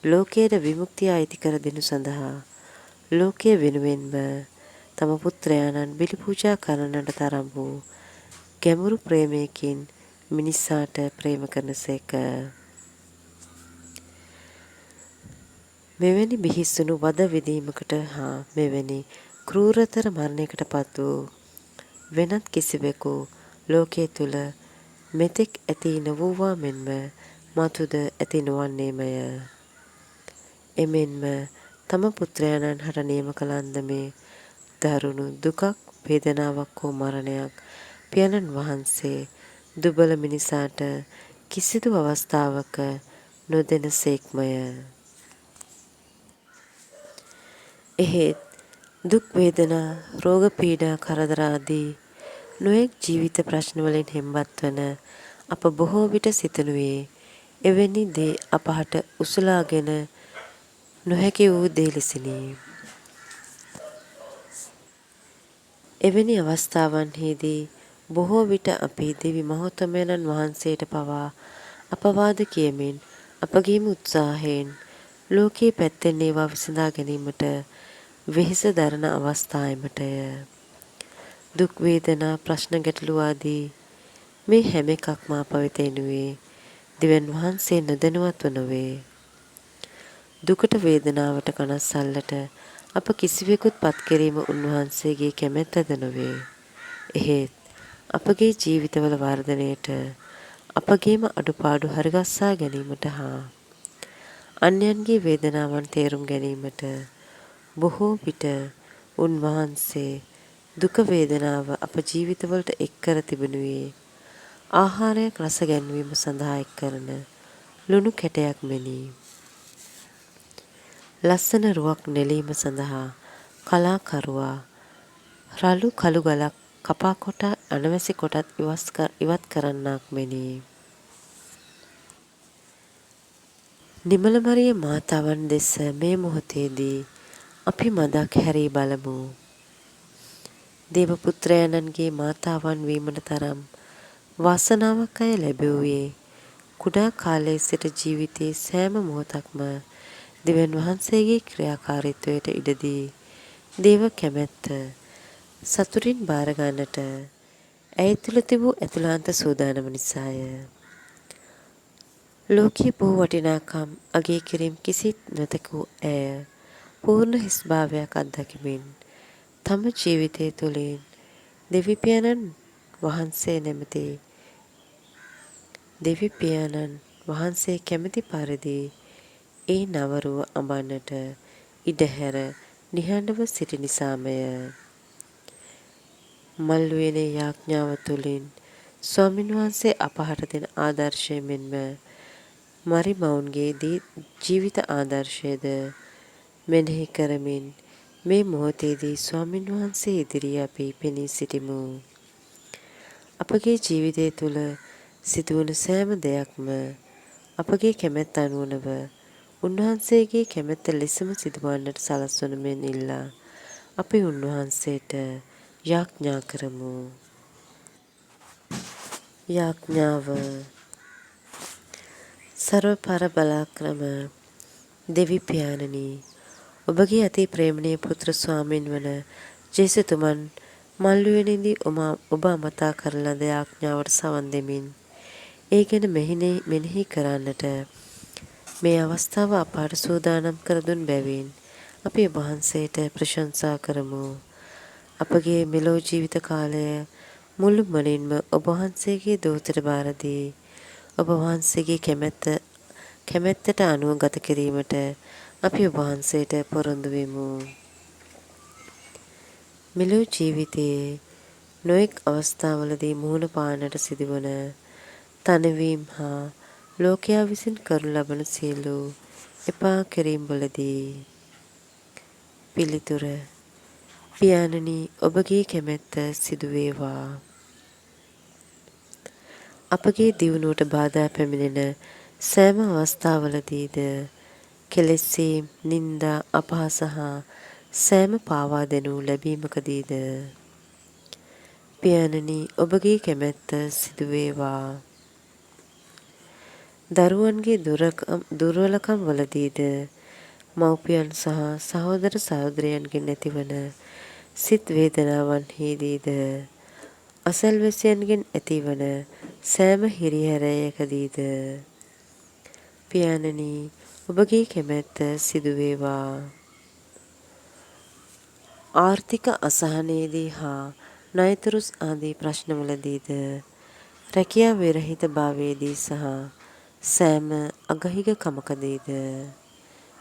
ලෝකයට විමුක්තිය අයිති කර දෙනු සඳහා ලෝකය වෙනුවෙන්ම තම පුත්‍රයාණන් බිලි පූජා කරන්නට තරම් වූ ගැඹුරු ප්‍රේමයකින් මිනිසාට ප්‍රේම කරනසේක. මෙවැනි බිහිසුණු වද විඳීමකට හා මෙවැනි ක්‍රූරතර මරණයකට පත් වූ වෙනත් කිසිවෙකු ලෝකයේ තුල මෙතෙක් ඇති නොවූවා මෙන්ම මතුද ඇති නොවන්නේමය. එමෙන්ම තම පුත්‍රයාණන් හට නියම කළ අන්දමේ දරුණු දුකක්, වේදනාවක් හෝ මරණයක් පියාණන් වහන්සේ දුබල මිනිසාට කිසිදු අවස්ථාවක නොදෙන සේක්මය. එහෙත් දුක් වේදනා, රෝග පීඩා, කරදර ආදී නොයෙක් ජීවිත ප්‍රශ්නවලින් හෙම්බත් වන අප බොහෝ විට සිතනුයේ එවැනි දේ අපහට උසුලාගෙන නොහැකි වූ දේ ලෙසිනි. එවැනි අවස්ථාවන්හිදී බොහෝ විට අපි දෙවි මහෝත්තමයන්න් වහන්සේට පවා අපවාද කියමින් අපගේම උත්සාහයෙන් ලෝකයේ පැත්තෙන් ඒවා විසඳා ගැනීමට වෙහෙස දරන අවස්ථා එමටය. දුක් වේදනා, ප්‍රශ්න ගැටලු ආදී මේ හැම එකක්ම අප වෙත එනුවේ දෙවියන් වහන්සේ නොදැනුවත්ව නොවේ. දුකට වේදනාවට කනස්සල්ලට අප කිසිවෙකුත් පත් කිරීම උන්වහන්සේගේ කැමැත්තද නොවේ. එහෙත් අපගේ ජීවිතවල වර්ධනයට, අපගේම අඩුපාඩු හරිගස්සා ගැනීමට හා අන්‍යයන්ගේ වේදනාවන් තේරුම් ගැනීමට බොහෝ විට උන්වහන්සේ දුක වේදනාව අප ජීවිතවලට එක් කර තිබෙනුයේ ආහාරයක් රස ගැන්වීම සඳහා එක් කරන ලුණු කැටයක් මෙනි. ලස්සන රුවක් නෙලීම සඳහා කලාකරුවා රළු කළු ගලක් කපා කොට අනවැසි කොටත් ඉවත් කරන්නාක් මෙනි. නිමල මරිය මාතාවන් දෙස මේ මොහොතේදී අපි මදක් හැරී බලමු. දේව පුත්‍රයන්න්ගේ මාතාවන් වීමට තරම් වාසනාවක් අය ලැබුවේ කුඩා කාලයේ සිට ජීවිතයේ සෑම මොහොතක්ම දෙවියන් වහන්සේගේ ක්‍රියාකාරීත්වයට ඉඩදී දේව කැමැත්ත සතුටින් බාර ගන්නට ඇය තුළ තිබූ ඇතුළාන්ත සූදානම නිසාය. ලෝකයේ බොහෝ වටිනාකම් අගය කිරීම කිසිත් නොතකූ ඇය පූර්ණ හිස් භාවයක් අත්දකිමින් තම ජීවිතය තුළින් දෙවිපියාණන් වහන්සේ නැමැති දෙවිපියාණන් වහන්සේ කැමැති පරිදි ඒ නවරුව අඹන්නට ඉඩහැර නිහඬව සිටි නිසාමය. මල් උයනේ යාඥාව තුළින් ස්වාමින් වහන්සේ අපහට දෙන ආදර්ශය මෙන්ම මරි මවුන්ගේ ජීවිත ආදර්ශයද මෙනෙහි කරමින් මේ මොහොතේදී ස්වාමින් වහන්සේ ඉදිරියේ අපි පෙනී සිටිමු. අපගේ ජීවිතය තුළ සිදුවන සෑම දෙයක්ම අපගේ කැමැත්ත අනුව නොව උන්වහන්සේගේ කැමැත්ත ලෙසම සිදුවන්නට සලස්වන මෙන් ඉල්ලා අපි උන්වහන්සේට යාඥා කරමු. යාඥාව. සර්ව පරබලාක්‍රම දෙවි පියාණනි, ඔබගේ අති ප්‍රේමණීය පුත්‍ර ස්වාමීන් වන ජේසුතුමන් මල්ලුවේනින්දී ඔබ අමතා කරන ලද යාඥාවට සවන් දෙමින් ඒ ගැන මෙනෙහි කරන්නට මේ අවස්ථාව අපාට සූදානම් කර දුන් බැවින් අපි ඔබ වහන්සේට ප්‍රශංසා කරමු. අපගේ මෙලොව ජීවිත කාලය මුළුමනින්ම ඔබ වහන්සේගේ දෝතට බාර දී ඔබ වහන්සේගේ කැමැත්තට අනුව ගත කිරීමට අපි ඔබ වහන්සේට පොරොන්දු වෙමු. මෙලොව ජීවිතයේ නොඑක් අවස්ථාවලදී මුහුණ පාන්නට සිදුවන තනවීම් හා ලෝකයා විසින් කරනු ලබන සියලු එපා කිරීම් වලදී පිළිතුර පියාණනි, ඔබගේ කැමැත්ත සිදු වේවා. අපගේ දියුණුවට බාධා පැමිණෙන සෑම අවස්ථාවලදීද කෙලෙසීම්, නිന്ദා, අපහාස හා සෑම පාවා දෙනු ලැබීමකදීද පියාණනි, ඔබගේ කැමැත්ත සිදු වේවා. දරුවන්ගේ දුර්වලකම් වලදීද මව්පියන් සහ සහෝදර සහෝදරයන්ගෙන් ඇතිවන සිත් වේදනාවන්හිදීද අසල්වැසියන්ගෙන් ඇතිවන සෑම හිරිහැරයකදීද පියාණනි, ඔබගේ කැමැත්ත සිදු වේවා. ආර්ථික අසහනයේදී හා ණයතුරුස් ආදී ප්‍රශ්නවලදීද රැකියා විරහිත භාවයේදී සහ සෑම අගහිගකමකදීද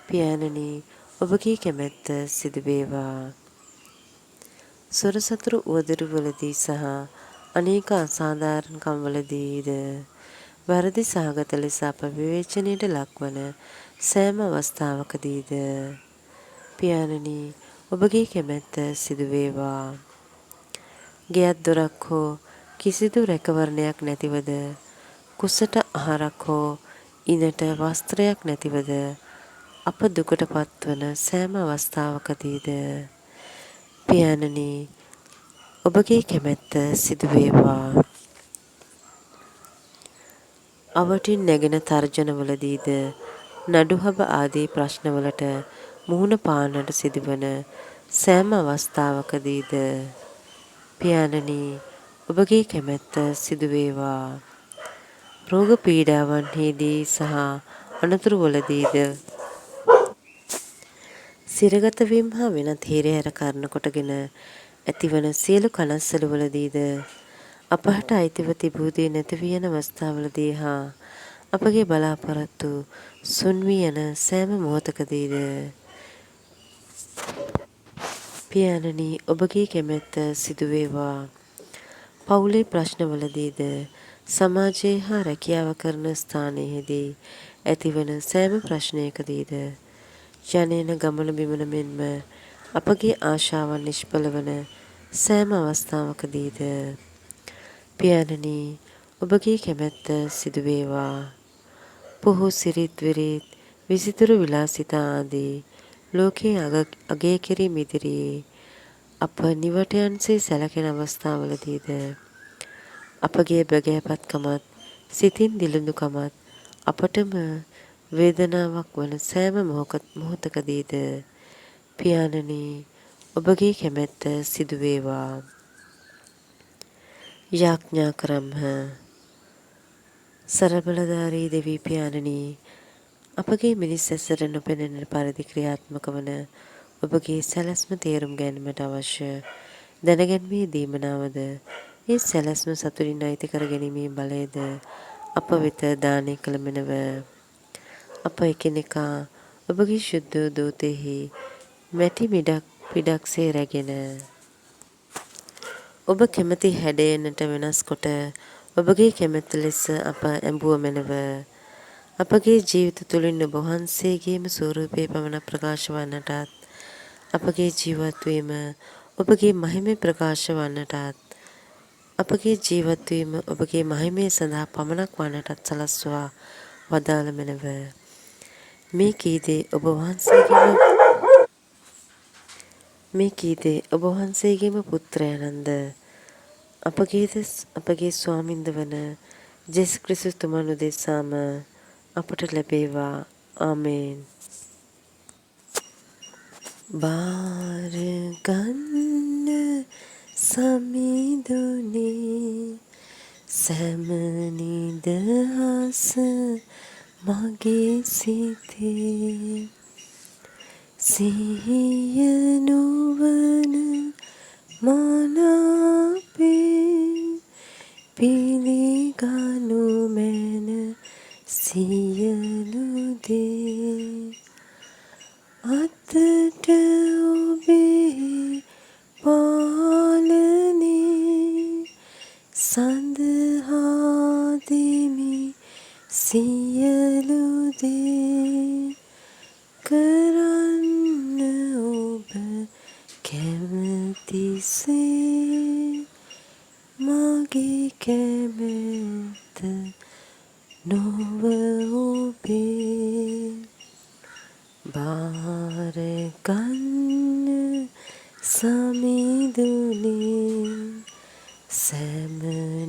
පියාණනි, ඔබගේ කැමැත්ත සිදු වේවා. සොරසතුරු උවදුරුවලදී සහ අනේක අසාධාරණකම්වලදීද වැරදි සහගත ලෙස අප විවේචනයට ලක්වන සෑම අවස්ථාවකදීද පියාණනි, ඔබගේ කැමැත්ත සිදු වේවා. ගෙයක් දොරක් හෝ කිසිදු රැකවරණයක් නැතිවද කුසට ආහාරක් හෝ ඉනට වස්ත්‍රයක් නැතිවද අප දුකට පත්වන සෑම අවස්ථාවකදීද පියාණනි, ඔබගේ කැමැත්ත සිදු වේවා. අවටින් නැගෙන තර්ජනවලදීද නඩුහබ ආදී ප්‍රශ්නවලට මුහුණ පාන්නට සිදුවන සෑම අවස්ථාවකදීද පියාණනි, ඔබගේ කැමැත්ත සිදු වේවා. රෝග පීඩාවන්හිදී සහ අනතුරුවලදීද සිරගත වීම හා වෙනත් හිරිහැර කරන කොටගෙන ඇතිවන සියලු කනස්සලුවලදීද අපහට අයිතිව තිබූ දේ නැති වී යන අවස්ථාවලදී හා අපගේ බලාපොරොත්තු සුන් වී යන සෑම මොහොතකදීද පියාණනි, ඔබගේ කැමැත්ත සිදු වේවා. පවුලේ ප්‍රශ්නවලදීද සමාජයේ හා රැකියාව කරන ස්ථානයෙහිදී ඇතිවන සෑම ප්‍රශ්නයකදීද ජනේන ගමන බිමන මෙන්ම අපගේ ආශාවන් නිෂ්ඵල වන සෑම අවස්ථාවකදීද පියාණනි, ඔබගේ කැමැත්ත සිදු වේවා. පුහු සිරිත් විරිත් විසිතුරු විලාසිතා ආදී ලෝකයේ අගය කිරීම ඉදිරියේ අප නිවටයන්සේ සැලකෙන අවස්ථාවලදීද අපගේ බගෑපත්කමත් සිතින් දිළිඳුකමත් අපටම වේදනාවක් වන සෑම මොහොතකදීද පියාණනි, ඔබගේ කැමැත්ත සිදු වේවා. යාඥා කරම්හ. සර්වබලධාරී දෙවි පියාණනි, අපගේ මිනිස් ඇසට නොපෙනෙන පරිදි ක්‍රියාත්මක වන ඔබගේ සැලැස්ම තේරුම් ගැනීමට අවශ්‍ය දැනගැන්මේ දීමනාවද ඒ සැලැස්ම සතුටින් අයිති කර ගැනීමේ බලයද අප වෙත දානය කළ මැනව. අප එකිනෙකා ඔබගේ ශුද්ධ දූතයෙහි මැටි පිඩක්සේ රැගෙන ඔබ කැමති හැඩයනට වෙනස් කොට ඔබගේ කැමැත්ත ලෙස අප ඇඹුව මැනව. අපගේ ජීවිත තුළින් ඔබ වහන්සේගේම ස්වරූපය පමණක් ප්‍රකාශ වන්නටත් අපගේ ජීවත් වීම ඔබගේ මහිමය ප්‍රකාශ වන්නටත් අපගේ ජීවත් වීම ඔබගේ මහිමය සඳහා පමණක් වන්නටත් සලස්වා වදාළ මැනව. මේ කීදේ ඔබ වහන්සේගේම පුත්‍රයාණන්ද අපගේ ස්වාමින්ද වන ජෙසුස් ක්‍රිස්තුස් තුමන් උදෙසාම අපට ලැබේවා. ආමේන්. බාර ගන්න සමිඳුනේ සෑම නිදහස මගේ සිතේ සිහිය නුවණ මනාපේ පිළිගනු මැන සියලු දේ අතට ඔබේ පාලනේ සඳහා දෙමි සියලු දේ කරන්න ඔබ කැමතිසේ මගේ කැමැත්ත නොව ඔබේ බාර ගන්න සමිඳුනේ සෑම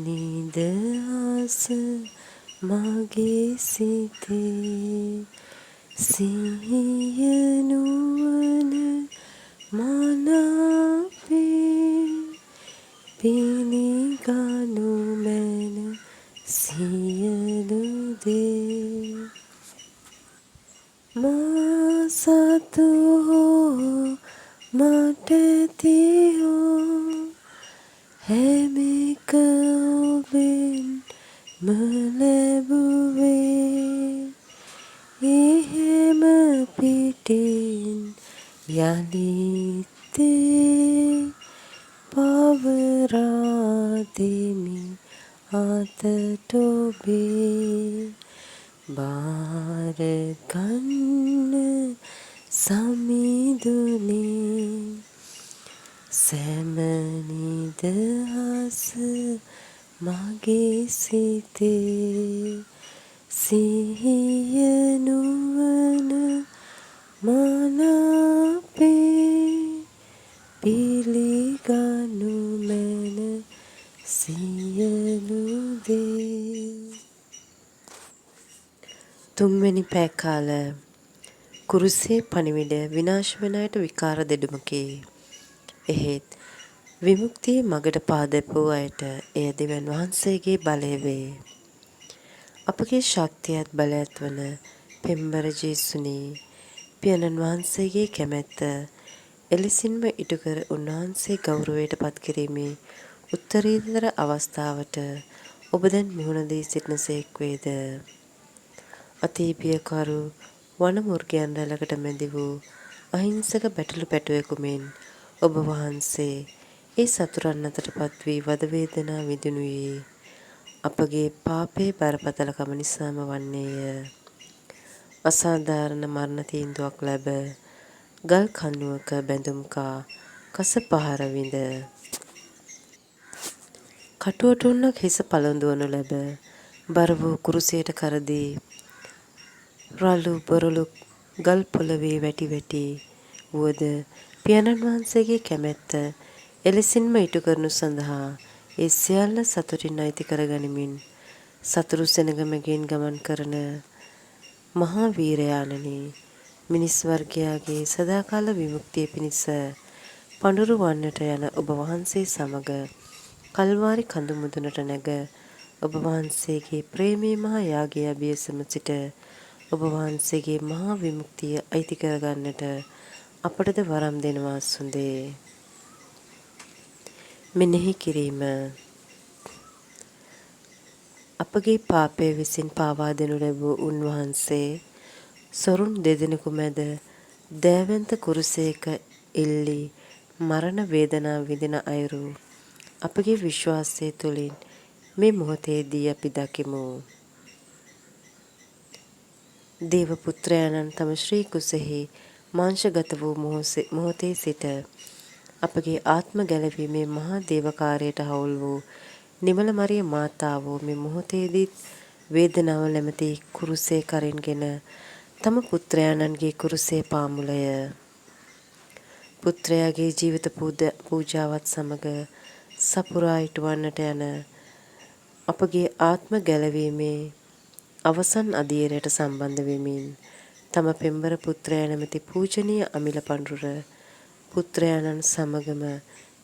නිදහස මගේ සිතේ සිහිය නුවණ මනාපේ පිළිගනු මැන සියලු දේ මා සතු හෝ මට තියෝ හැම එක ඔබෙන් ලැබුවේ එහෙම පිටින් යලිතේ පවරා දෙමි අතට ඔබේ බාර ගන්න සමිඳුනේ සෑම නිදහස මගේ සිතේ සිහිය නුවණ මනාපේ පිළිගනු මැන සියලු දේ. තුන්වෙනි පැකාල කුරුසේ පණිවිඩ විනාශ වන අයට විකාර දෙඩුමකි. එහෙත් විමුක්තියේ මගට පාදැපූ අයට එය දෙවියන් වහන්සේගේ බලය වේ. අපගේ ශක්තියත් බලයත් වන පෙම්බර ජේසුනි පියාණන් වහන්සේගේ කැමැත්ත එලෙසින්ම ඉටු කර උන්වහන්සේ ගෞරවයට පත් කිරීමේ උත්තරීතර අවස්ථාවට ඔබ දැන් මුහුණ දී සිටිනසේක් වේද? අතීපියකරු වනමුර්ගයන් රැළකට මැදි වූ අහිංසක බැටළු පැටවෙකු මෙන් ඔබ වහන්සේ ඒ සතුරන් අතටපත් වී වද වේදනා විඳිනුයේ අපගේ පාපයේ බරපතලකම නිසාම වන්නේය. අසාධාරණ මරණ තීන්දුවක් ලැබ ගල් කණුවක බැඳුම් කා කස පහර විඳ කටුවටුන්නක් හිස පළඳවනු ලැබ බර වූ කුරුසයට කරදී රළු බොරළු ගල් පොළවේ වැටි වැටි වුවද පියාණන් වහන්සේගේ කැමැත්ත එලෙසින්ම ඉටු කරනු සඳහා ඒ සියල්ල සතුටින් අයිති කරගනිමින් සතුරු සෙනගමගෙන් ගමන් කරන මහා වීරයාණනි මිනිස් වර්ගයාගේ සදාකාල විමුක්තිය පිණිස පඬුරු වන්නට යන ඔබ වහන්සේ සමග කල්වාරි කඳු මුදුනට නැග ඔබ වහන්සේගේ ප්‍රේමී මහා යාගයේ අභියසම සිට ඔබ වහන්සේගේ මහා විමුක්තිය අයිති කරගන්නට අපටද වරම් දෙනවා සුදේ. මෙනෙහි කිරීම. අපගේ පාපය විසින් පාවා දෙනු ලැබූ උන්වහන්සේ සොරුන් දෙදෙනෙකු මැද දෑවැන්ත කුරුසයක එල්ලී මරණ වේදනාව විඳින අයුරු අපගේ විශ්වාසය තුළින් මේ මොහොතේදී අපි දකිමු. දේව පුත්‍රයාණන් තම ශ්‍රී කුසෙහි මාංශගත වූ මොහොතේ සිට අපගේ ආත්ම ගැලවීමේ මහා දේවකාරයට හවුල් වූ නිමල මරිය මාතාවෝ මේ මොහොතේදීත් වේදනාව නැමැති කුරුසේ කරින්ගෙන තම පුත්‍රයාණන්ගේ කුරුසේ පාමුලය. පුත්‍රයාගේ ජීවිත පූජාවත් සමග සපුරා ඉටුවන්නට යන අපගේ ආත්ම ගැලවීමේ අවසන් අදියරයට සම්බන්ධ වෙමින් තම පෙම්බර පුත්‍රයා නැමැති පූජනීය අමිල පඬුර පුත්‍රයාණන් සමගම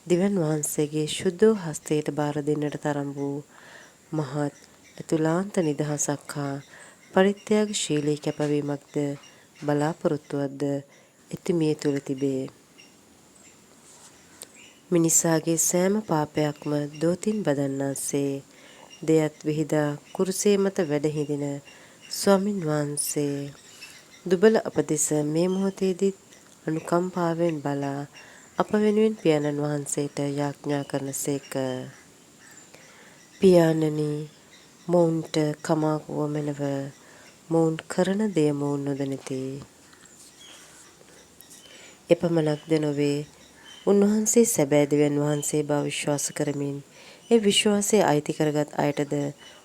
දිව්‍යන් වහන්සේගේ ශුද්ධ හස්තයට බාර දෙන්නට තරම් වූ මහත් අතුලාන්ත නිදහසක් හා පරිත්‍යාගශීලී කැපවීමක්ද බලාපොරොත්තුවක්ද එතුමිය තුළ තිබේ. මිනිසාගේ සෑම පාපයක්ම දෝතින් බදන්නාසේ දෙයත් විහිදා කුරුසේ මත වැඩ හිඳින ස්වාමින් වහන්සේ දුබල අප දෙස මේ මොහොතේදීත් අනුකම්පාවෙන් බලා අප වෙනුවෙන් පියාණන් වහන්සේට යාඥා කරනසේක. පියාණනි, මොවුන්ට කමා වුවමැනව මොවුන් කරන දෙය මොවුන් නොදනිති. එපමණක්ද නොවේ, උන්වහන්සේ සැබෑ දෙවියන් වහන්සේ බව විශ්වාස කරමින් ඒ විශ්වාසය අයිති කරගත් අයටද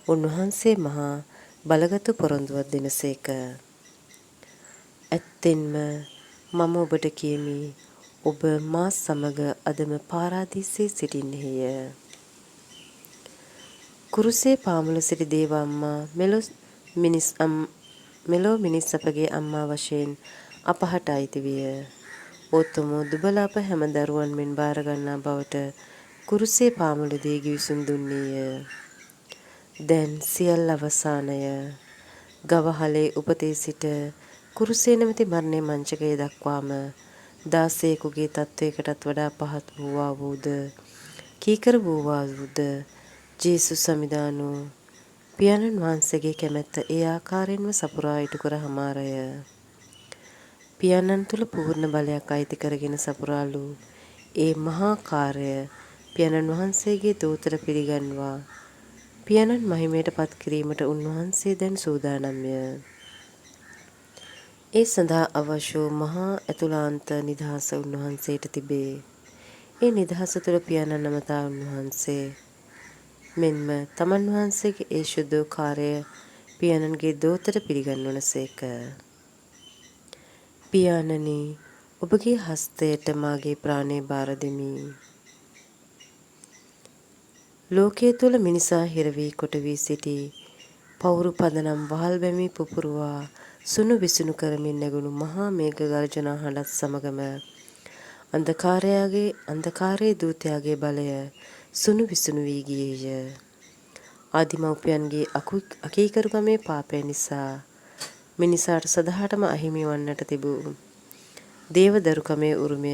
උන්වහන්සේ මහා බලගතු පොරොන්දුවක් දෙනසේක. ඇත්තෙන්ම මම ඔබට කියමි, ඔබ මා සමග අදම පාරාදීසයේ සිටින්නේය. කුරුසේ පාමුල සිටි දේව අම්මා මෙලොව මිනිස් අපගේ අම්මා වශයෙන් අපහට අයිති විය. ඔතුමෝ දුබල අප හැම දරුවන් මෙන් බාරගන්නා බවට කුරුසේ පාමුලදී ගිවිසුම් දුන්නේය. දැන් සියල්ල අවසානය. ගවහලේ උපතේ සිට කුරුසේ නැමැති මරණය මංචකයේ දක්වාම දාසයෙකුගේ තත්වයකටත් වඩා පහත් වූවා වූද කීකර වූවා වූද ජේසුස් සමිදානු පියාණන් වහන්සේගේ කැමැත්ත ඒ ආකාරයෙන්ම සපුරා ඉටු කර හමාරය. පියාණන් තුළ පූර්ණ බලයක් අයිති කරගෙන සපුරාලු ඒ මහා කාර්ය පියාණන් වහන්සේගේ දෝතර පිළිගන්වා පියාණන් මහිමයට පත් කිරීමට උන්වහන්සේ දැන් සූදානම්ය. ඒ සඳහා අවශ්‍ය වූ මහා ඇතුළාන්ත නිදහස උන්වහන්සේට තිබේ. ඒ නිදහස තුළ පියාණන් නමතා උන්වහන්සේ මෙන්ම තමන් වහන්සේගේ ඒ ශුද්ධ කාර්යය පියාණන්ගේ දෝතර පිළිගන්වනසේක. පියාණනි, ඔබගේ හස්තයට මාගේ ප්‍රාණය බාර දෙමි. ලෝකයේ තුල මිනිසා හිරවී කොට වී සිටි පවුරු පදනම් වහල් බැමි පුපුරුවා සුණු විසුණු කරමින් නැගුණු මහා මේඝ ගර්ජනා හඬත් සමගම අන්ධකාරයේ දූතයාගේ බලය සුණු විසුණු වී ගියේය. ආදිමව්පියන්ගේ අකීකරුකමේ පාපය නිසා මිනිසාට සදහටම අහිමි වන්නට තිබූ දේවදරුකමේ උරුමය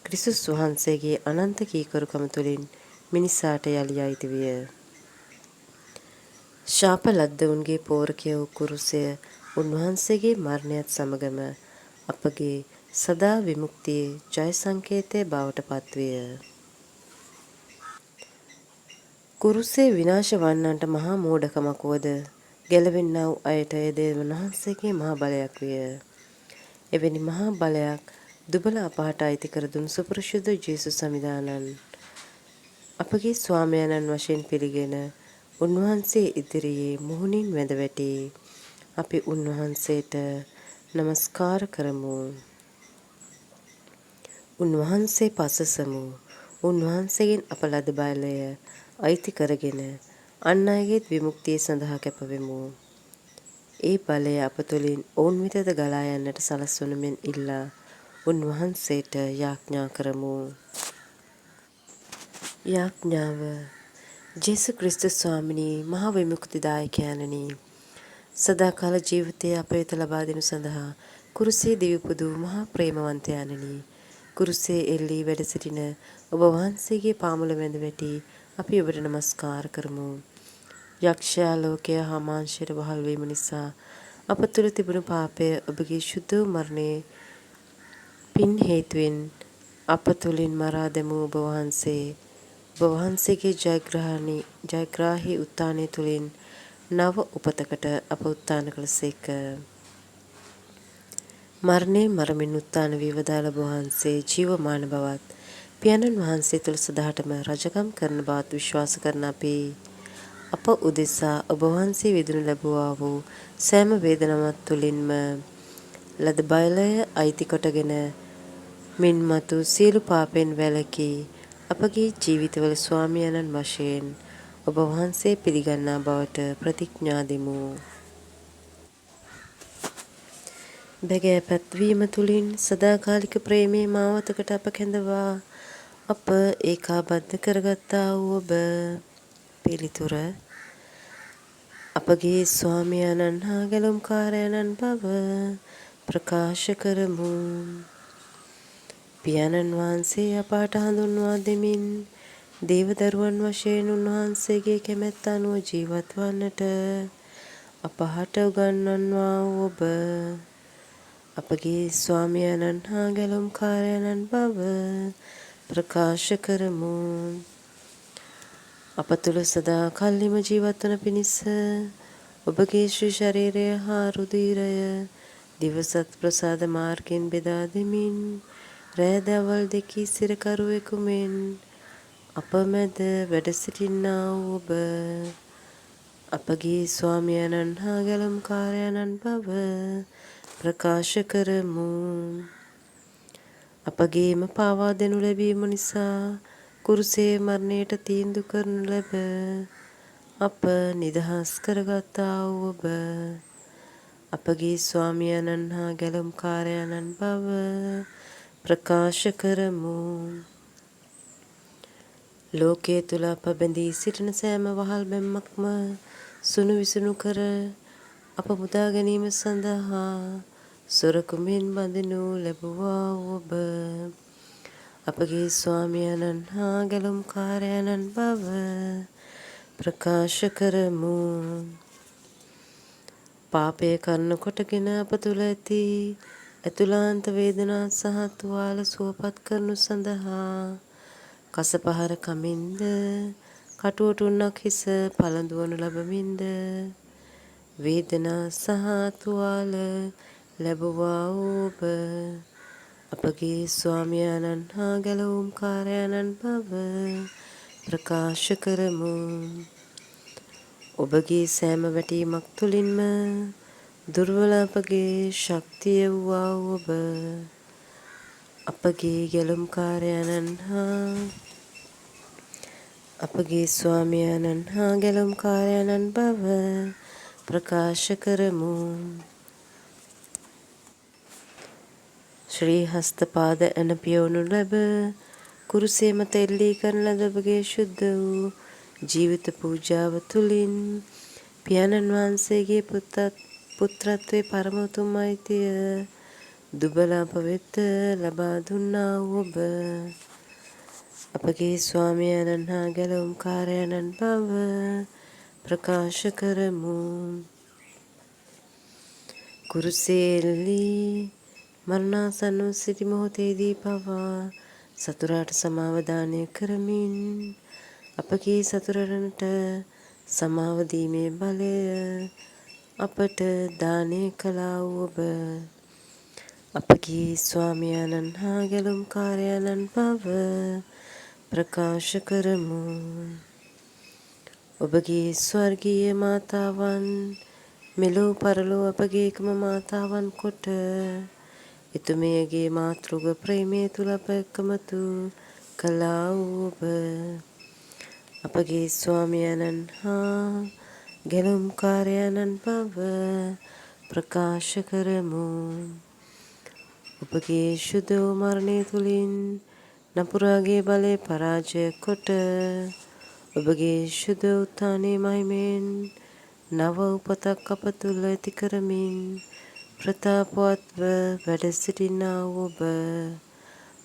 ක්‍රිස්තුස් වහන්සේගේ අනන්ත කීකරුකම තුළින් මිනිසාට යලි අයිති විය. ශාප ලද්දවුන්ගේ පෝරකය වූ කුරුසය උන්වහන්සේගේ මරණයත් සමගම අපගේ සදා විමුක්තියේ ජය සංකේතය බවට පත්විය. කුරුසේ විනාශ වන්නන්ට මහා මෝඩකමක් වුවද ගැලවෙන්නා වූ අයට එය දෙවියන් වහන්සේගේ මහා බලයක් විය. එවැනි මහා බලයක් දුබල අපහට අයිති කර දුන් සුපරිශුද්ධ ජේසුස් සමිදානන් අපගේ ස්වාමයන්න් වශයෙන් පිළිගෙන උන්වහන්සේ ඉදිරියේ මුහුණින් වැඳ වැටි අපි උන්වහන්සේට নমස්කාර කරමු. උන්වහන්සේ පසසමු. උන්වහන්සේගෙන් අප ලද බලය අයිති කරගෙන අන් අයගේත් විමුක්තිය සඳහා කැපවෙමු. ඒ බලය අප තුළින් ඔවුන් වෙතද ගලා යන්නට සලස්වනු මෙන් ඉල්ලා උන්වහන්සේට යාඥා කරමු. යාඥාව. ජේසු ක්‍රිස්තුස් ස්වාමිනී මහා විමුක්තිදායකයාණනි, සදාකාල ජීවිතය අප වෙත ලබා දෙනු සඳහා කුරුසේ දිවිපුදූ මහා ප්‍රේමවන්තයාණනි, කුරුසේ එල්ලී වැඩ සිටින ඔබ වහන්සේගේ පාමුල වැඳ වැටි අපි ඔබට නමස්කාර කරමු. යක්ෂයා ලෝකය හා මාංශයට වහල් වීම නිසා අප තුළ තිබුණු පාපය ඔබගේ ශුද්ධ වූ මරණයේ පින් හේතුවෙන් අප තුළින් මරා දැමූ ඔබ වහන්සේගේ ජයග්‍රාහී උත්ථානය තුළින් නව උපතකට අප උත්ථාන කළසේක. මරණය මරමින් උත්ථාන වී වදාළ ඔබ වහන්සේ ජීවමාන බවත් පියාණන් වහන්සේ තුළ සදාටම රජකම් කරන බවත් විශ්වාස කරන අපි අප උදෙසා ඔබ වහන්සේ විඳිනු ලැබුවා වූ සෑම වේදනාවක් තුළින්ම ලද බයලය අයිති කොටගෙන මින් මතු සියලු පාපෙන් වැළකී අපගේ ජීවිතවල ස්වාමියාණන් වශයෙන් ඔබ වහන්සේ පිළිගන්නා බවට ප්‍රතිඥා දෙමු. බැගෑපත් වීම තුළින් සදාකාලික ප්‍රේමයේ මාවතකට අප කැඳවා අප ඒකාබද්ධ කරගත්තා වූ ඔබ පිළිතුර අපගේ ස්වාමියාණන් හා ගැලුම්කාරයාණන් බව ප්‍රකාශ කරමු. පියාණන් වහන්සේ අපට හඳුන්වා දෙමින් දේවදරුවන් වශයෙන් උන්වහන්සේගේ කැමැත්ත අනුව ජීවත් වන්නට අපහට උගන්වන්නා වූ ඔබ අපගේ ස්වාමියාණන් හා ගැලුම්කාරයාණන් බව ප්‍රකාශ කරමු. අප තුළ සදා කල්ලිම ජීවත් වන පිණිස ඔබගේ ශ්‍රී ශරීරය හා රුධිරය දිවසත් ප්‍රසාද මාර්ගයෙන් බෙදා දෙමින් රෑ දවල් දෙකී සිරකරුවෙකු මෙන් අප මැද වැඩ සිටින්නා වූ ඔබ අපගේ ස්වාමියාණන් හා ගැලුම්කාරයාණන් බව ප්‍රකාශ කරමු. අපගේම පාවා දෙනු ලැබීම නිසා කුරුසේ මරණයට තීන්දුව කරනු ලැබ අප නිදහස් කරගත්තා වූ ඔබ අපගේ ස්වාමියාණන් හා ගැලුම්කාරයාණන් බව ප්‍රකාශ කරමු. ලෝකයේ තුල අප බැඳී සිටින සෑම වහල් බැම්මක්ම සුණු විසුණු කර අප මුදා ගැනීම සඳහා සොරකුමින් බඳිනු ලැබුවා වූ ඔබ අපගේ ස්වාමියාණන් හා ගැලුම්කාරයාණන් බව ප්‍රකාශ කරමු. පාපය කර්ණ කොටගෙන අප තුළ ඇති ඇතුළාන්ත වේදනා සහ තුවාල සුවපත් කරනු සඳහා කසපහර කමින්ද කටුවටුන්නක් හිස පළඳවනු ලබමින්ද වේදනා සහ තුවාල ලැබුවා වූ ඔබ අපගේ ස්වාමියාණන් හා ගැලවුම්කාරයාණන් බව ප්‍රකාශ කරමු. ඔබගේ සෑම වැටීමක් තුළින්ම දුර්වල අපගේ ශක්තිය වූවා වූ ඔබ අපගේ ගැලුම්කාරයාණන් හා අපගේ ස්වාමියාණන් හා ගැලුම්කාරයාණන් බව ප්‍රකාශ කරමු. ශ්‍රී හස්තපාද ඇන පියවනු ලැබ කුරුසේ මත එල්ලී කරන ලද ඔබගේ ශුද්ධ වූ ජීවිත පූජාව තුළින් පියාණන් වහන්සේගේ පුත්‍රත්වයේ පරම උතුම් අයිතිය දුබල අප වෙත ලබා දුන්නා වූ ඔබ අපගේ ස්වාමියාණන් හා ගැලුම්කාරයාණන් බව ප්‍රකාශ කරමු. කුරුසේ එල්ලී මරණාසන්න වූ සිටි මොහොතේදී පවා සතුරාට සමාව දානය කරමින් අපගේ සතුරන්ට සමාව දීමේ බලය අපට දානය කළා වූ ඔබ අපගේ ස්වාමියාණන් හා ගැලුම්කාරයාණන් බව ප්‍රකාශ කරමු. ඔබගේ ස්වර්ගීය මාතාවන් මෙලොව පරලොව අපගේ එකම මාතාවන් කොට එතුමියගේ මාතෘක ප්‍රේමය තුල අප එකමතු කළා වූ ඔබ අපගේ ස්වාමියාණන් හා ගැලුම්කාරයාණන් බව ප්‍රකාශ කරමු. ඔබගේ ශුද්ධ වූ මරණය තුළින් නපුරාගේ බලය පරාජය කොට ඔබගේ ශුද්ධ උත්ථානයේ මහිමෙන් නව උපතක් අප තුළ ඇති කරමින් ප්‍රතාපවත්ව වැඩ සිටිනා වූ ඔබ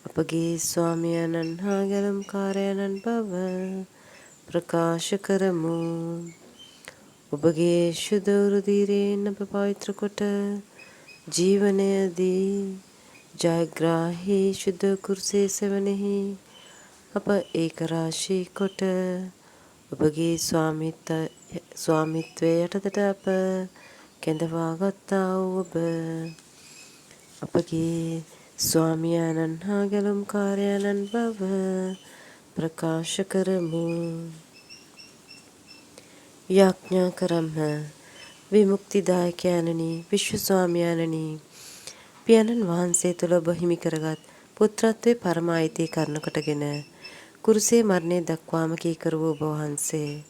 අපගේ ස්වාමියාණන් හා ගැලුම්කාරයාණන් බව ප්‍රකාශ කරමු. ඔබගේ ශුද්ධ රුධිරයෙන් අප පවිත්‍ර කොට ජීවනයේදී ජයග්‍රාහී ශුද්ධ කුරුසේ සෙවණෙහි අප ඒක රාශී කොට ඔබගේ ස්වාමිත්වයේ යටතට අප කැඳවා ගත්තා වූ ඔබ අපගේ ස්වාමියාණන් හා ගැලුම්කාරයාණන් බව ප්‍රකාශ කරමු. යාඥා කරම්හ. විමුක්තිදායකයන්ණනි, විශ්ව ස්වාමියාණනි, පියාණන් වහන්සේ තුළ ඔබ හිමි කරගත් පුත්‍රත්වයේ පරමායිතිය කරුණු කොටගෙන කුරුසේ මරණය දක්වාම කීකරු වූ ඔබ වහන්සේ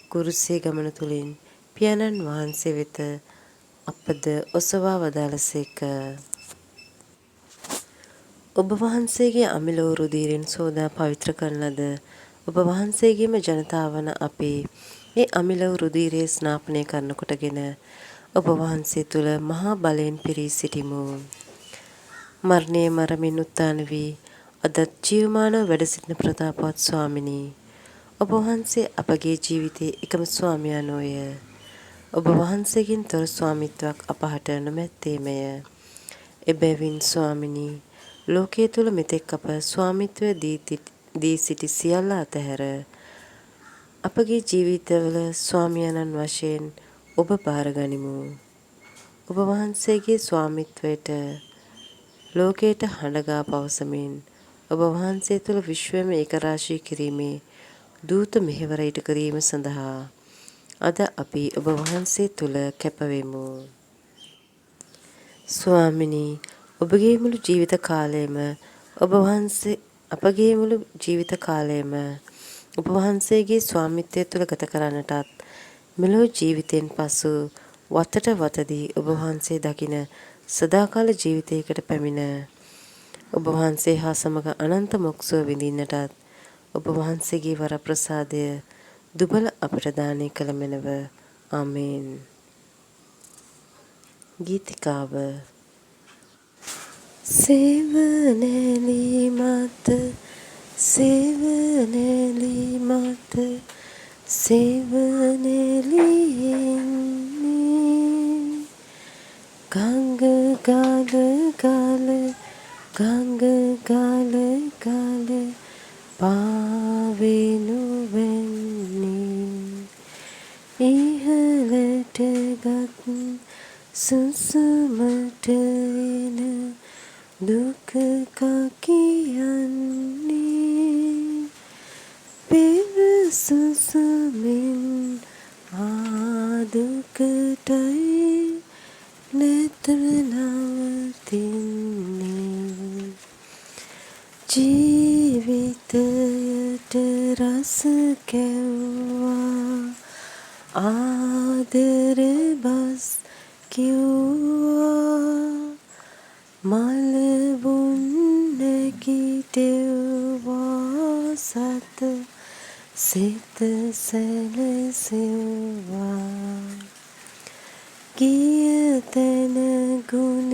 කුරුසේ ගමන තුලින් පියාණන් වහන්සේ වෙත අපද ඔසවා වදාළසේක. ඔබ වහන්සේගේ අමිල වූ රුධිරයෙන් සෝදා පවිත්‍ර කරන ලද ඔබ වහන්සේගේම ජනතාව වන අපි ඒ අමිල වූ රුධිරයේ ස්නාපනය කරන කොටගෙන ඔබ වහන්සේ තුළ මහා බලයෙන් පිරී සිටිමු. මරණය මරමින් උත්ථාන වී අදත් ජීවමානව වැඩ සිටින ප්‍රතාපවත් ස්වාමිනී, ඔබ වහන්සේ අපගේ ජීවිතයේ එකම ස්වාමියාණෝය. ඔබ වහන්සේගෙන් තොර ස්වාමිත්වයක් අපහට නොමැත්තේමය. එබැවින් ස්වාමිනී, ලෝකයේ තුල මෙතෙක් අප ස්වාමිත්වය දී සිටි සියල්ල අතහැර අපගේ ජීවිතවල ස්වාමියාණන් වශයෙන් ඔබ බාරගනිමු. ඔබ වහන්සේගේ ස්වාමිත්වයට ලෝකයට හඬගා පවසමින් ඔබ වහන්සේ තුළ විශ්වයම ඒකරාශී කිරීමේ දූත මෙහෙවර ඉටු කිරීම සඳහා අද අපි ඔබ වහන්සේ තුළ කැපවෙමු. ස්වාමිනී, අපගේ මුළු ජීවිත කාලයම ඔබ වහන්සේගේ ස්වාමිත්වය තුළ ගත කරන්නටත් මෙලොව ජීවිතයෙන් පසු වතට වතදී ඔබ වහන්සේ දකින සදාකාල ජීවිතයකට පැමිණ ඔබ වහන්සේ හා සමග අනන්ත මොක්ෂුව විඳින්නටත් ඔබ වහන්සේගේ වරප්‍රසාදය දුබල අපට දානය කළ මැනව. ආමේන්. ගීතිකාව. සේවනලි මත සේවනලි මත සේවනලින්නේ ගංග ගල ගල ගංග ගල ගල පාවෙනු වෙන්නේ ඉහළට ගත් සුසුමට එන දුක කියන්නේ පෙර සුසුමින් ආදුකටයි නැතර නවතින්නේ ජීවිතයට රස කැව්වා ආදර බස් කිව්වා මලවුන් නැගිටෙව්වා සත සිත සැලසෙව්වා ගිය තැන ගුණ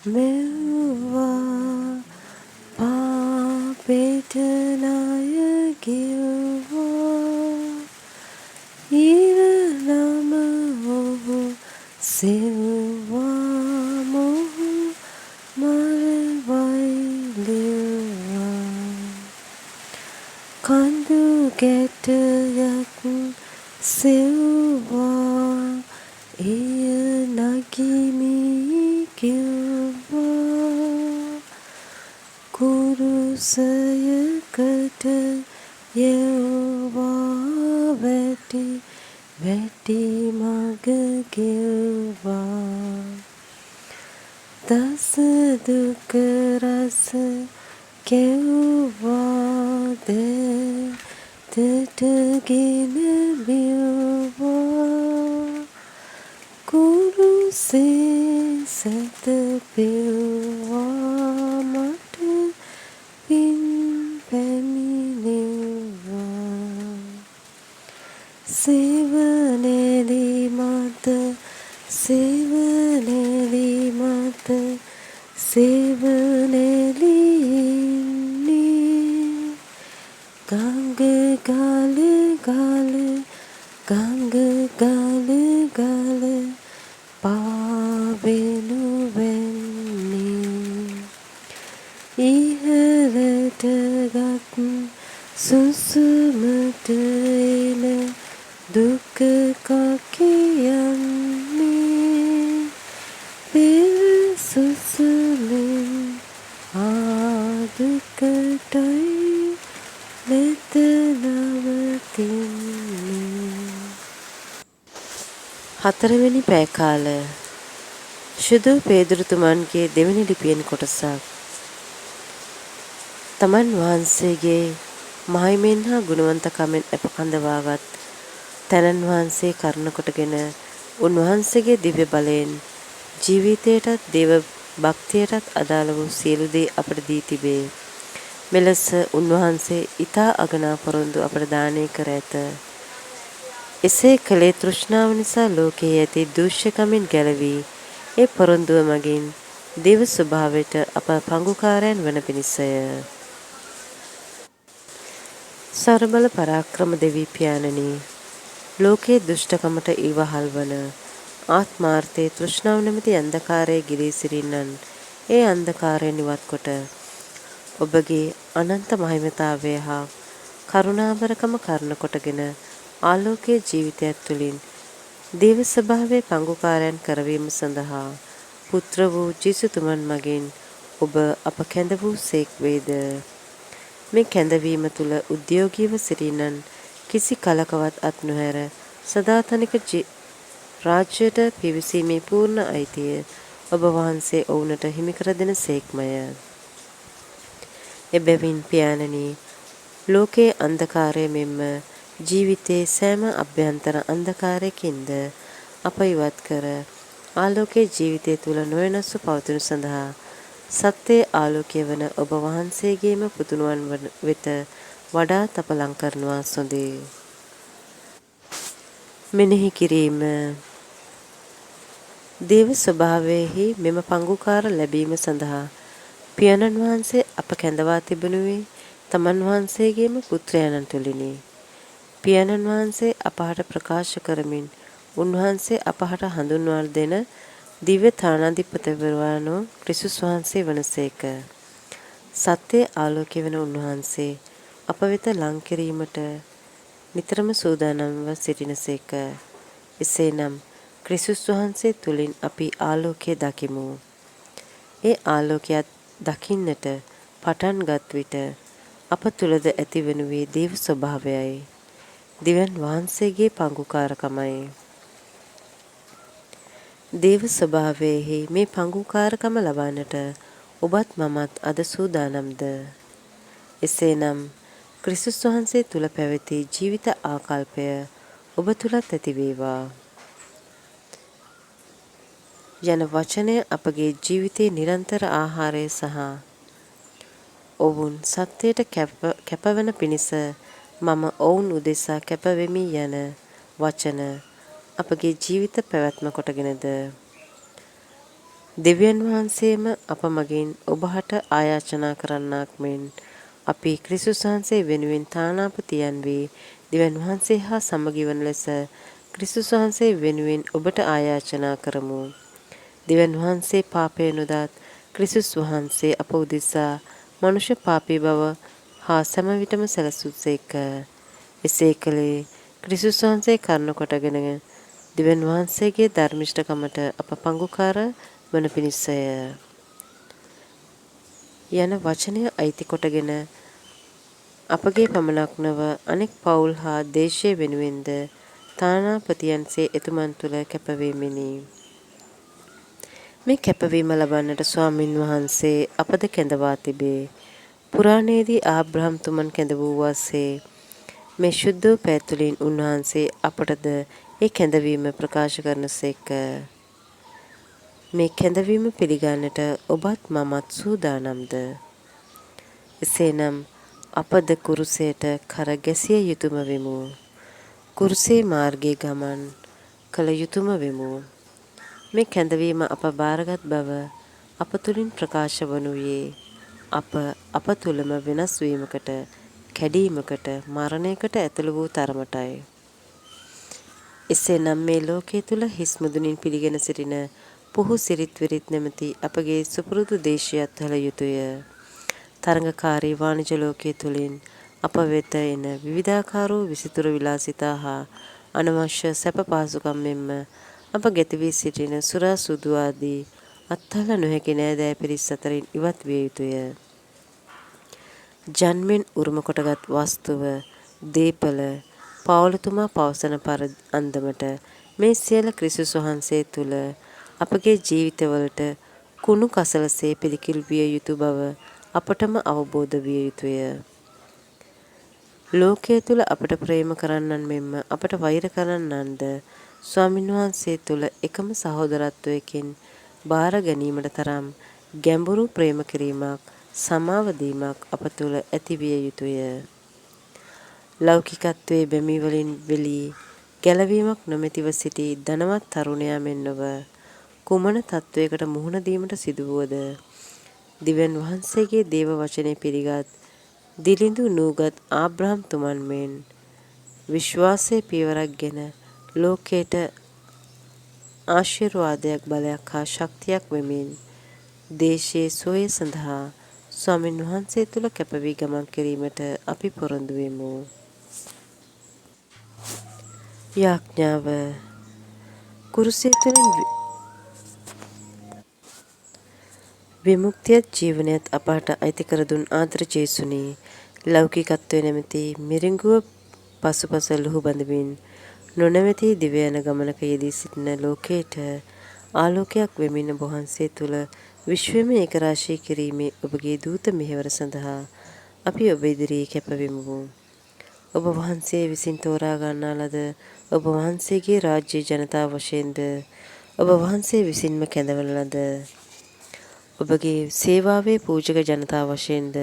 මෙව්වා පාපෙට ණය ගෙව්වා ඊරළම ඔහු සෙව්වා මොහු මරවයිලෙව්වා කඳු ගැටයක් සෙව්වා එය නගිමි කිව්වා කුරුසයකට යව්වා වැටි වැටි මග ගෙව්වා දස දුක රස කෙව්වා දෙතටගෙන බිව්වා කුරුසේ සැතපෙව්වා මට පින් පැමිණෙව්වා සේවනලි මත සේවනලි මත සේවනලින්නේ ගංග ගල ගල ගංග ගල ගල පාවෙනු වෙන්නේ ඉහළට ගත් සුසුමට එන දුක කියන්නේ පෙර සුසුමින් හතරවෙනි පැය කාල ශුදු පේදුරුතුමන්ගේ දෙවෙනි ලිපියෙන් කොටසක්. තමන් වහන්සේගේ මහිමෙන් හා ගුණවන්තකමෙන් අප කඳවාගත් තැනන් වහන්සේ කරුණ කොටගෙන උන්වහන්සේගේ දිව්‍ය බලයෙන් ජීවිතයටත් දේව භක්තියටත් අදාළ වූ සියලු දේ අපට දී තිබේ. මෙලෙස උන්වහන්සේ ඊතා අගනා පොරොන්දු අපට දානය කර ඇත. එසේ කළේ තෘෂ්ණාව නිසා ලෝකයේ ඇති දූෂ්‍යකමින් ගැලවී ඒ පොරොන්දුව මගින් දේව ස්වභාවයට අප පංගුකාරයන් වන පිණිසය. සර්බල පරාක්‍රම දෙවි පියාණනි, ලෝකයේ දුෂ්ටකමට ඉවහල් වන ආත්මාර්ථයේ තෘෂ්ණාව නැමැති අන්ධකාරයේ ගිලී සිටින්නන් ඒ අන්ධකාරය නිවත් කොට ඔබගේ අනන්ත මහිමතාවය හා කරුණාබරකම කරුණ කොටගෙන ආලෝකයේ ජීවිතයක් තුළින් දේව ස්වභාවයේ පංගුකාරයන් කරවීම සඳහා පුත්‍ර වූ ජේසුතුමන් මගින් ඔබ අප කැඳ වූ සේක් වේද. මේ කැඳවීම තුළ උද්‍යෝගීව සිටින්නන් කිසි කලකවත් අත් නොහැර සදාතනික රාජ්‍යයට පිවිසීමේ පූර්ණ අයිතිය ඔබ වහන්සේ ඔවුනට හිමි කර දෙන සේක්මය. එබැවින් පියාණනි, ලෝකයේ අන්ධකාරය මෙන්ම ජීවිතයේ සෑම අභ්‍යන්තර අන්ධකාරයකින්ද අප ඉවත් කර ආලෝකයේ ජීවිතය තුළ නොවෙනස්ව පවතිනු සඳහා සත්‍යයේ ආලෝකය වන ඔබ වහන්සේගේම පුතුණුවන් වෙත වඩාත් අප ලං කරනවා සොඳේ. මෙනෙහි කිරීම. දේව ස්වභාවයෙහි මෙම පංගුකාර ලැබීම සඳහා පියාණන් වහන්සේ අප කැඳවා තිබෙනුයේ තමන් වහන්සේගේම පුත්‍රයන්න් තුළිනි. පියාණන් වහන්සේ අපහට ප්‍රකාශ කරමින් උන්වහන්සේ අපහට හඳුන්වා දෙන දිව්‍ය තානාධිපතිවරයාණෝ ක්‍රිස්තුස් වහන්සේ වනසේක. සත්‍යයේ ආලෝකය වන උන්වහන්සේ අප වෙත ලං කිරීමට නිතරම සූදානම්ව සිටිනසේක. එසේනම් ක්‍රිස්තුස් වහන්සේ තුළින් අපි ආලෝකය දකිමු. ඒ ආලෝකයත් දකින්නට පටන් ගත් විට අප තුළද ඇතිවනුයේ දේව ස්වභාවයයි. දිව්‍යන් වහන්සේගේ පංගුකාරකමයි. දේව ස්වභාවයෙහි මේ පංගුකාරකම ලබන්නට ඔබත් මමත් අද සූදානම්ද? එසේනම් ක්‍රිස්තුස් වහන්සේ තුල පැවති ජීවිත ආකල්පය ඔබ තුලත් ඇති වේවා. යන වචනය අපගේ ජීවිතයේ නිරන්තර ආහාරය සහ ඔවුන් සත්‍යයට කැපවන පිණිස මම ඔවුන් උදෙසා කැපවෙමි යන වචන අපගේ ජීවිත පැවැත්ම කොටගෙනද දෙවියන් වහන්සේම අප මගින් ඔබහට ආයාචනා කරන්නාක් මෙන් අපි ක්‍රිස්තුස් වහන්සේ වෙනුවෙන් තානාපතියන් වී දෙවියන් වහන්සේ හා සමගි වන ලෙස ක්‍රිස්තුස් වහන්සේ වෙනුවෙන් ඔබට ආයාචනා කරමු. දෙවියන් වහන්සේ පාපය නොදාත් ක්‍රිස්තුස් වහන්සේ අප උදෙසා මනුෂ්‍ය පාපී බව හා සෑම විටම සැලසුසේක. එසේ කළේ ක්‍රිස්තුස් වහන්සේ කරුණ කොටගෙන දෙවියන් වහන්සේගේ ධර්මිෂ්ඨකමට අප පංගුකාර වන පිණිසය යන වචනය අයිති කොටගෙන අපගේ පමණක් නොව අනෙක් පවුල් හා දේශය වෙනුවෙන්ද තානාපතියන්සේ එතුමන් තුළ කැපවීමෙනි. මේ කැපවීම ලබන්නට ස්වාමින් වහන්සේ අපද කැඳවා තිබේ. පුරාණයේදී ආබ්‍රහම් තුමන් කැඳ වූ වාසේ මේ ශුද්ධ පෑ තුළින් උන්වහන්සේ අපටද ඒ කැඳවීම ප්‍රකාශ කරනසේක. මේ කැඳවීම පිළිගන්නට ඔබත් මමත් සූදානම්ද? එසේනම් අපද කුරුසයට කර ගැසිය යුතුම වෙමු. කුරුසේ මාර්ගයේ ගමන් කළ යුතුම වෙමු. මේ කැඳවීම අප බාරගත් බව අප තුළින් ප්‍රකාශ වනුයේ අප තුළම වෙනස් වීමකට, කැඩීමකට, මරණයකට ඇතුළු වූ තරමටයි. එසේනම් මේ ලෝකයේ තුල හිස් මුදුනින් පිළිගෙන සිටින පුහු සිරිත් විරිත් නැමැති අපගේ සුපුරුදු දේශයත් හල යුතුය. තරඟකාරී වාණිජ ලෝකයේ තුලින් අප වෙත එන විවිධාකාර වූ විසිතුරු විලාසිතා හා අනවශ්‍ය සැප පහසුකම් මෙන්ම අප ගැති වී සිටින සුරා සුදු ආදී අත්හල නොහැකි නෑදෑ පිරිස් අතරින් ඉවත් විය යුතුය. ජන්මෙන් උරුම කොටගත් වස්තුව, දීපල පවුලතුමා පවසන අන්දමට මේ සියල්ල ක්‍රිස්තුස් වහන්සේ තුල අපගේ ජීවිතවලට කුණු කසලසේ පිළිකිල් විය යුතු බව අපටම අවබෝධ විය යුතුය. ලෝකයේ තුල අපට ප්‍රේම කරන්නන් මෙන්ම අපට වෛර කරන්නන්ද ස්වාමින්වහන්සේ තුල එකම සහෝදරත්වයකින් බාර ගැනීමට තරම් ගැඹුරු ප්‍රේම කිරීමක් සමාව දීමක් අප තුල ඇති විය යුතුය. ලෞකිකත්වයේ බැමි වලින් වෙලී ගැලවීමක් නොමැතිව සිටි ධනවත් තරුණයා මෙන් නොව කුමන තත්වයකට මුහුණ දීමට සිදුවුවද දිව්‍යන් වහන්සේගේ දේව වචනේ පිළිගත් දිලිඳු නූගත් ආබ්‍රහම් තුමන් මෙන් විශ්වාසයේ පියවරක්ගෙන ලෝකයට ආශිර්වාදයක් බලයක් හා ශක්තියක් වෙමින් දේශයේ සෝය සඳහා ස්වාමින් වහන්සේ තුල කැප වී ගමන් කිරීමට අපි පොරොන්දු වෙමු. යාඥාව කුරුසය තුළින් විමුක්තියත් ජීවනයත් අපට අයිති කර දුන් ආදර ජේසුනි, ලෞකිකත්වයේ නැමැති මිරිඟුව පසුපස ලුහු බඳමින් නොනැවති දිවයන ගමනක යෙදී සිටින ලෝකයට ආලෝකයක් වෙමින් ඔබ වහන්සේ තුල විශ්වයම ඒකරාශී කිරීමේ ඔබගේ දූත මෙහෙවර සඳහා අපි ඔබ ඉදිරියේ කැපවෙමු. ඔබ වහන්සේ විසින් තෝරා ගන්නා ලද ඔබ වහන්සේගේ රාජ්‍ය ජනතාව වශයෙන්ද ඔබ වහන්සේ විසින්ම කැඳවන ලද ඔබගේ සේවාවේ පූජක ජනතාව වශයෙන්ද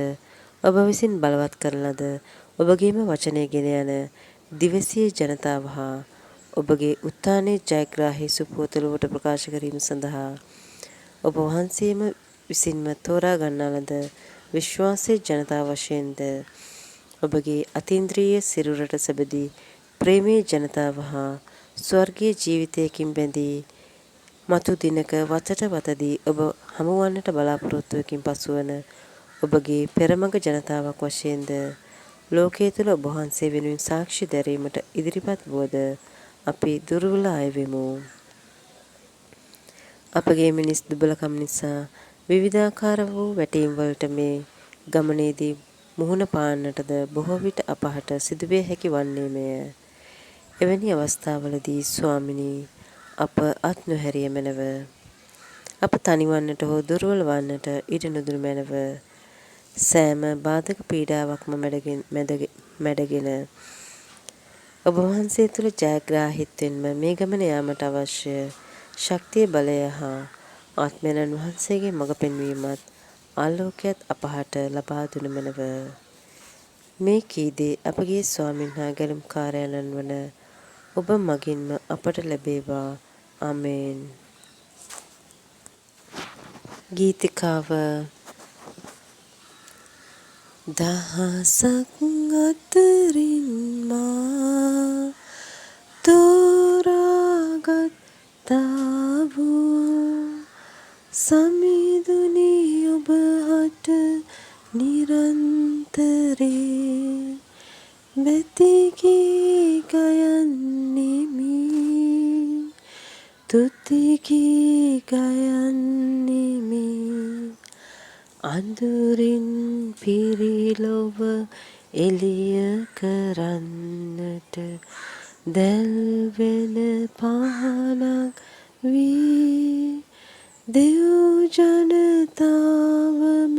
ඔබ විසින් බලවත් කරන ලද ඔබගේම වචනය ගෙන යන දිවසිය ජනතාව හා ඔබගේ උත්ථානයේ ජයග්‍රාහී සුපුවත ලොවට ප්‍රකාශ කිරීම සඳහා ඔබ වහන්සේම විසින්ම තෝරා ගන්නා ලද විශ්වාසයේ ජනතාව වශයෙන්ද ඔබගේ අතීන්ද්‍රිය සිරුරට සැබදී ප්‍රේමයේ ජනතාව හා ස්වර්ගීය ජීවිතයකින් බැඳී මතු දිනක වතට වතදී ඔබ හමුවන්නට බලාපොරොත්තුවකින් පසුවන ඔබගේ පෙරමග ජනතාවක් වශයෙන්ද ලෝකයේ තුල ඔබ වහන්සේ වෙනුවෙන් සාක්ෂි දැරීමට ඉදිරිපත් වුවද අපි දුර්වල අය වෙමු. අපගේ මිනිස් දුබලකම් නිසා විවිධාකාර වූ වැටීම් වලට මේ ගමනේදී මුහුණ පාන්නටද බොහෝ විට අපහට සිදුවිය හැකි වන්නේමය. එවැනි අවස්ථාවලදී ස්වාමිනී අප අත් නොහැරිය මැනව. අප තනිවන්නට හෝ දුර්වල වන්නට ඉඩ නොදුන මැනව. සෑම බාධක පීඩාවක්ම මැඩගෙන ඔබ වහන්සේ තුළ ජයග්‍රාහීත්වෙන්ම මේ ගමන යාමට අවශ්‍ය ශක්තිය බලය හා ආත්මයන්න් වහන්සේගේ මඟ පෙන්වීමත් ආලෝකයත් අපහට ලබා දුන මැනව. මේ කීදේ අපගේ ස්වාමීන් හා ගැලුම්කාරයන්න් වන ඔබ මගින්ම අපට ලැබේවා. ආමේන්. ගීතිකාව දහසක් අතරින් මා තෝරාගත්තා වූ සමිඳුනි ඔබ හට නිරන්තරේ බැතිගී ගයන්නෙමි තුතිගී ගයන්නෙමි අඳුරින් පිරිලොව එළිය කරන්නට දැල්වෙන පහනක් වී දෙව් ජනතාවම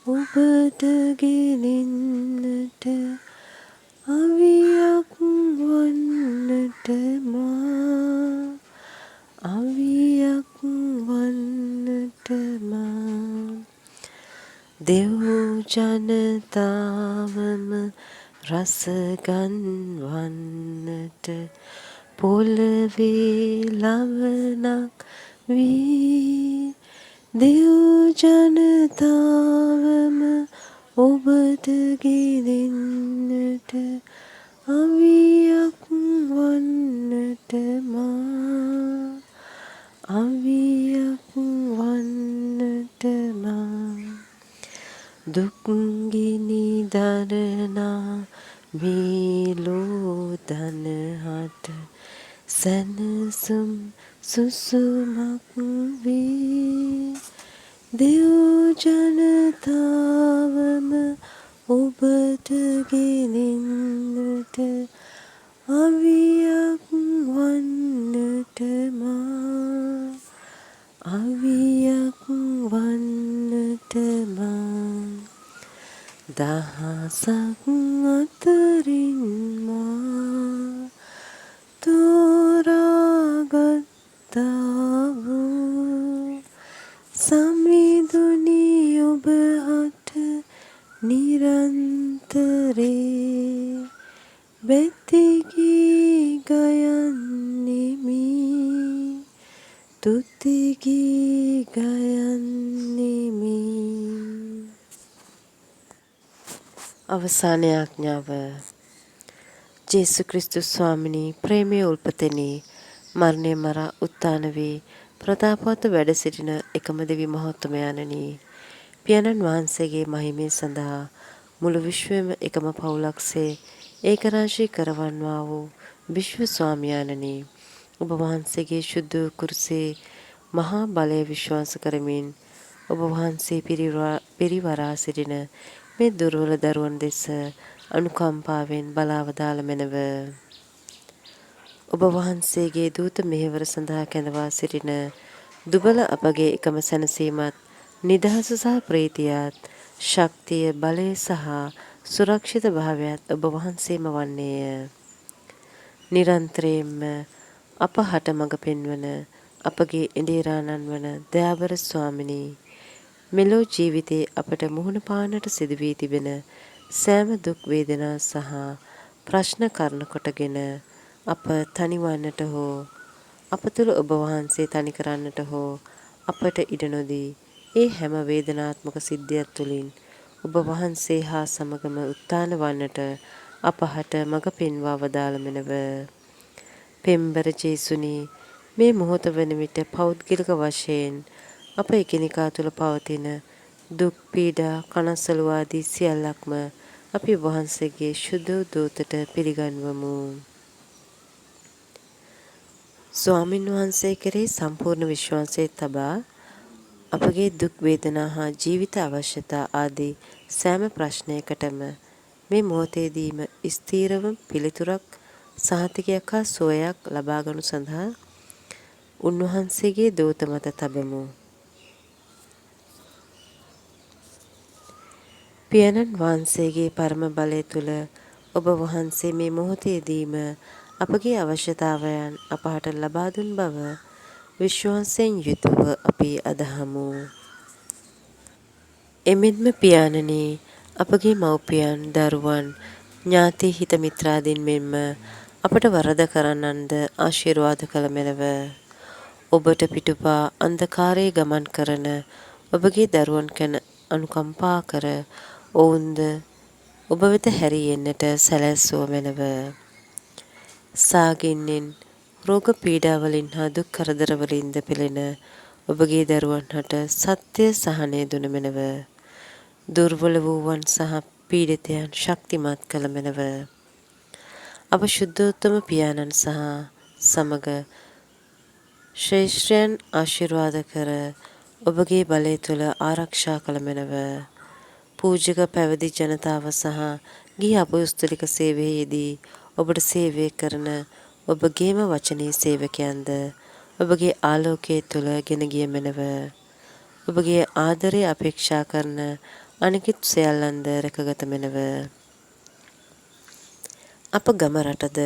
ඔබට ගෙනෙන්නට අවියක් වන්නට මා අවියක් වන්නට මා දෙව් ජනතාවම රස ගන්වන්නට පොළවේ ලවණක් වී දෙව් ජනතාවම ඔබට ගෙනෙන්නට අවියක් වන්නට මා අවියක් වන්නට මා දුක්ගිනි දරනා මේ ලෝදනහට සැනසුම් සුසුමක් වී දෙව් ජනතාවම ඔබට ගෙනෙන්නට අවියක් වන්නට මා අවියක් වන්නට මා දහසක් අතරින් මා තෝරාගත්තා වූ සමිඳුනි ඔබ හට නිරන්තරේ බෙතිගී ගයන්නෙමි තුතිගී ගයන්නෙමි. අවසාන ආඥාව. ජේසු ක්‍රිස්තුස් ස්වාමිනී ප්‍රේමයේ උල්පතෙනි මරණය මරා උත්ථාන වී ප්‍රතාපවත් වැඩ සිටින එකම දෙවි මහත්මයාණනි පියාණන් වහන්සේගේ මහිමය සඳහා මුළු විශ්වයම එකම පවුලක්සේ ඒකරාශී කරවන්නා වූ විශ්ව ස්වාමියාණනි ඔබ වහන්සේගේ ශුද්ධ කුරුසේ මහා බලය විශ්වාස කරමින් ඔබ වහන්සේ පිරිවරා සිටින මේ දුර්වල දරුවන් දෙස අනුකම්පාවෙන් බලාවදාළ මැනව. ඔබ වහන්සේගේ දූත මෙහෙවර සඳහා කැඳවා සිටින දුබල අපගේ එකම සැනසීමත් නිදහස සහ ප්‍රීතියත් ශක්තිය බලය සහ සුරක්ෂිත භාවයත් ඔබ වහන්සේම වන්නේය. නිරන්තරයෙන්ම අප හට මඟ පෙන්වන අපගේ ඉන්දිරාණන් වන දයාබර ස්වාමිනී මෙලෝ ජීවිතයේ අපට මුහුණ පාන්නට සිදු වී තිබෙන සෑම දුක් වේදනා සහ ප්‍රශ්න කරන කොටගෙන අප තනිවන්නට හෝ අප තුළ ඔබ වහන්සේ තනි කරන්නට හෝ අපට ඉඩ නොදී ඒ හැම වේදනාත්මක සිද්ධියක් තුළින් ඔබ වහන්සේ හා සමගම උත්ථාන වන්නට අපහට මඟ පෙන්වා වදාළ මැනව. පෙම්බර ජේසුනි මේ මොහොත වන විට පෞද්ගලික වශයෙන් අප එකිනෙකා තුළ පවතින දුක් පීඩා කනස්සලු ආදී සියල්ලක්ම අපි වහන්සේගේ ශුද්ධ දූතට පිළිගන්වමු. ස්වාමින් වහන්සේ කෙරෙහි සම්පූර්ණ විශ්වාසය තබා අපගේ දුක් වේදනා හා ජීවිත අවශ්‍යතා ආදී සෑම ප්‍රශ්නයකටම මේ මොහොතේදීම ස්ථීරව පිළිතුරක් සහතිකයක් හා සුවයක් ලබා ගනු සඳහා උන්වහන්සේගේ දූත මත තබමු. පියාණන් වහන්සේගේ පරම බලය තුල ඔබ වහන්සේ මේ මොහොතේදීම අපගේ අවශ්‍යතාවයන් අපහට ලබා දුන් බව විශ්වාසයෙන් යුතුව අපි අදහමු. එමෙන්ම පියාණනි අපගේ මව්පියන් දරුවන් ඥාති හිත මිත්‍රාදීන් මෙන්ම අපට වරද කරන්නන්ද ආශිර්වාද කළ මැනව. ඔබට පිටුපා අන්ධකාරයේ ගමන් කරන ඔබගේ දරුවන් ගැන අනුකම්පා කර ඔවුන්ද ඔබ වෙත හැරී එන්නට සැලැස්සුව මැනව. සාගින්නෙන් රෝග පීඩාවලින් හා දුක් කරදරවලින්ද පෙළෙන ඔබගේ දරුවන් හට සත්‍ය සහනය දුන මැනව. දුර්වල වූවන් සහ පීඩිතයන් ශක්තිමත් කළ මැනව. අප ශුද්ධෝත්තම පියාණන් සහ සමග ශ්‍රේෂ්ඨයන් ආශිර්වාද කර ඔබගේ බලය තුළ ආරක්ෂා කළ මැනව. පූජක පැවිදි ජනතාව සහ ගිහි අපොස්තලික සේවයේ යෙදී ඔබට සේවය කරන ඔබගේම වචනේ සේවකයන්ද ඔබගේ ආලෝකයේ තුළ ගෙන ගිය මැනව. ඔබගේ ආදරය අපේක්ෂා කරන අනිකුත් සියල්ලන්ද රැකගත මැනව. අප ගම රටද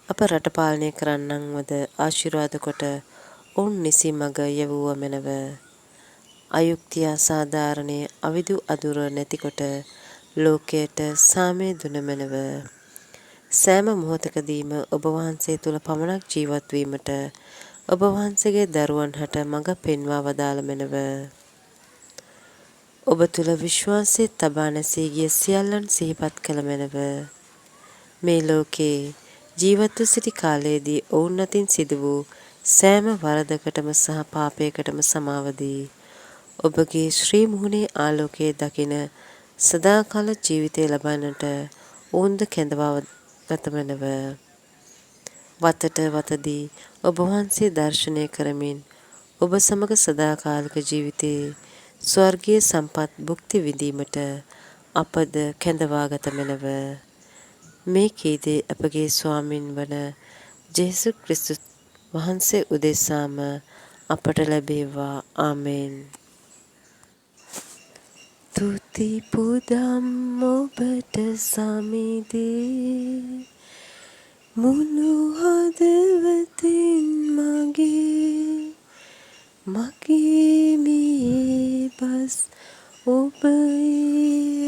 අප රට පාලනය කරන්නන්වද ආශිර්වාද කොට ඔවුන් නිසි මඟ යැවුව මැනව. අයුක්තිය අසාධාරණය අවිදු අදුර නැතිකොට ලෝකයට සාමය දුන මැනව. සෑම මොහොතකදීම ඔබ වහන්සේ තුළ පමණක් ජීවත් වීමට ඔබ වහන්සේගේ දරුවන් හට මඟ පෙන්වා වදාළ මැනව. ඔබ තුළ විශ්වාසය තබා නැසී ගිය සියල්ලන් සිහිපත් කළ මැනව. මේ ලෝකේ ජීවත්ව සිටි කාලයේදී ඔවුන් අතින් සිදු වූ සෑම වරදකටම සහ පාපයකටම සමාව දී ඔබගේ ශ්‍රී මුහුණේ ආලෝකයේ දකින සදාකාල ජීවිතය ලබන්නට ඔවුන්ද කැඳවා ගත මැනව. වතට වතදී ඔබ වහන්සේ දර්ශනය කරමින් ඔබ සමග සදාකාලික ජීවිතයේ ස්වර්ගීය සම්පත් භුක්ති විඳීමට අපද කැඳවා ගත මැනව. මේ කීදේ අපගේ ස්වාමින් වන ජේසු ක්‍රිස්තුස් වහන්සේ උදෙසාම අපට ලැබේවා. ආමෙන්. තුති පුදම් ඔබට සමිදේ මුළු හදවතින් මගේ මියේ බස් ඔබ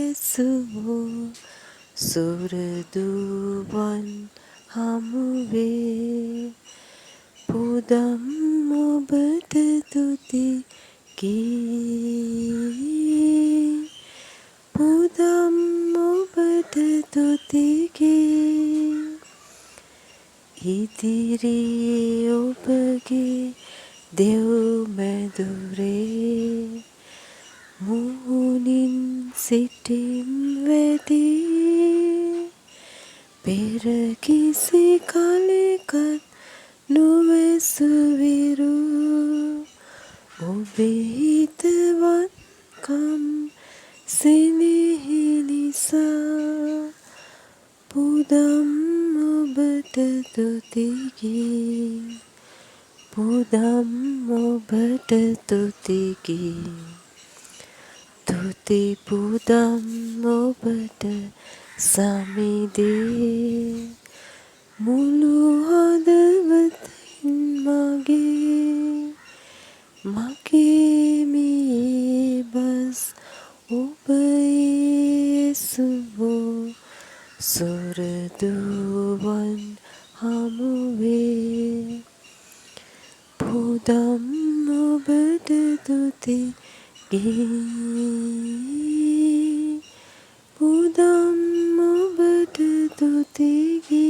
යසුවෝ සුරදුවන් හමුවේ පුදම් ඔබට තුති කී පුදම් ඔබට තුති කී ඉදිරියේ ඔබගේ දෙව් මැදුරේ මුහුණින් සිටිම් වැඩි පෙර කිසි කලෙකත් නොවැසුවිරු ඔබේ හිතවත්කම් සෙනෙහි නිසා පුදම් ඔබට තුති කී පුදම් ඔබට තුති කී තුති පුදම් ඔබට සමිදේ මුළු හදවතින් මගේ මියේ බස් ඔබ යසුවෝ සුරදුවන් හමුවේ පුදම් ඔබට තුති කී පුදම් ඔබට තුති කී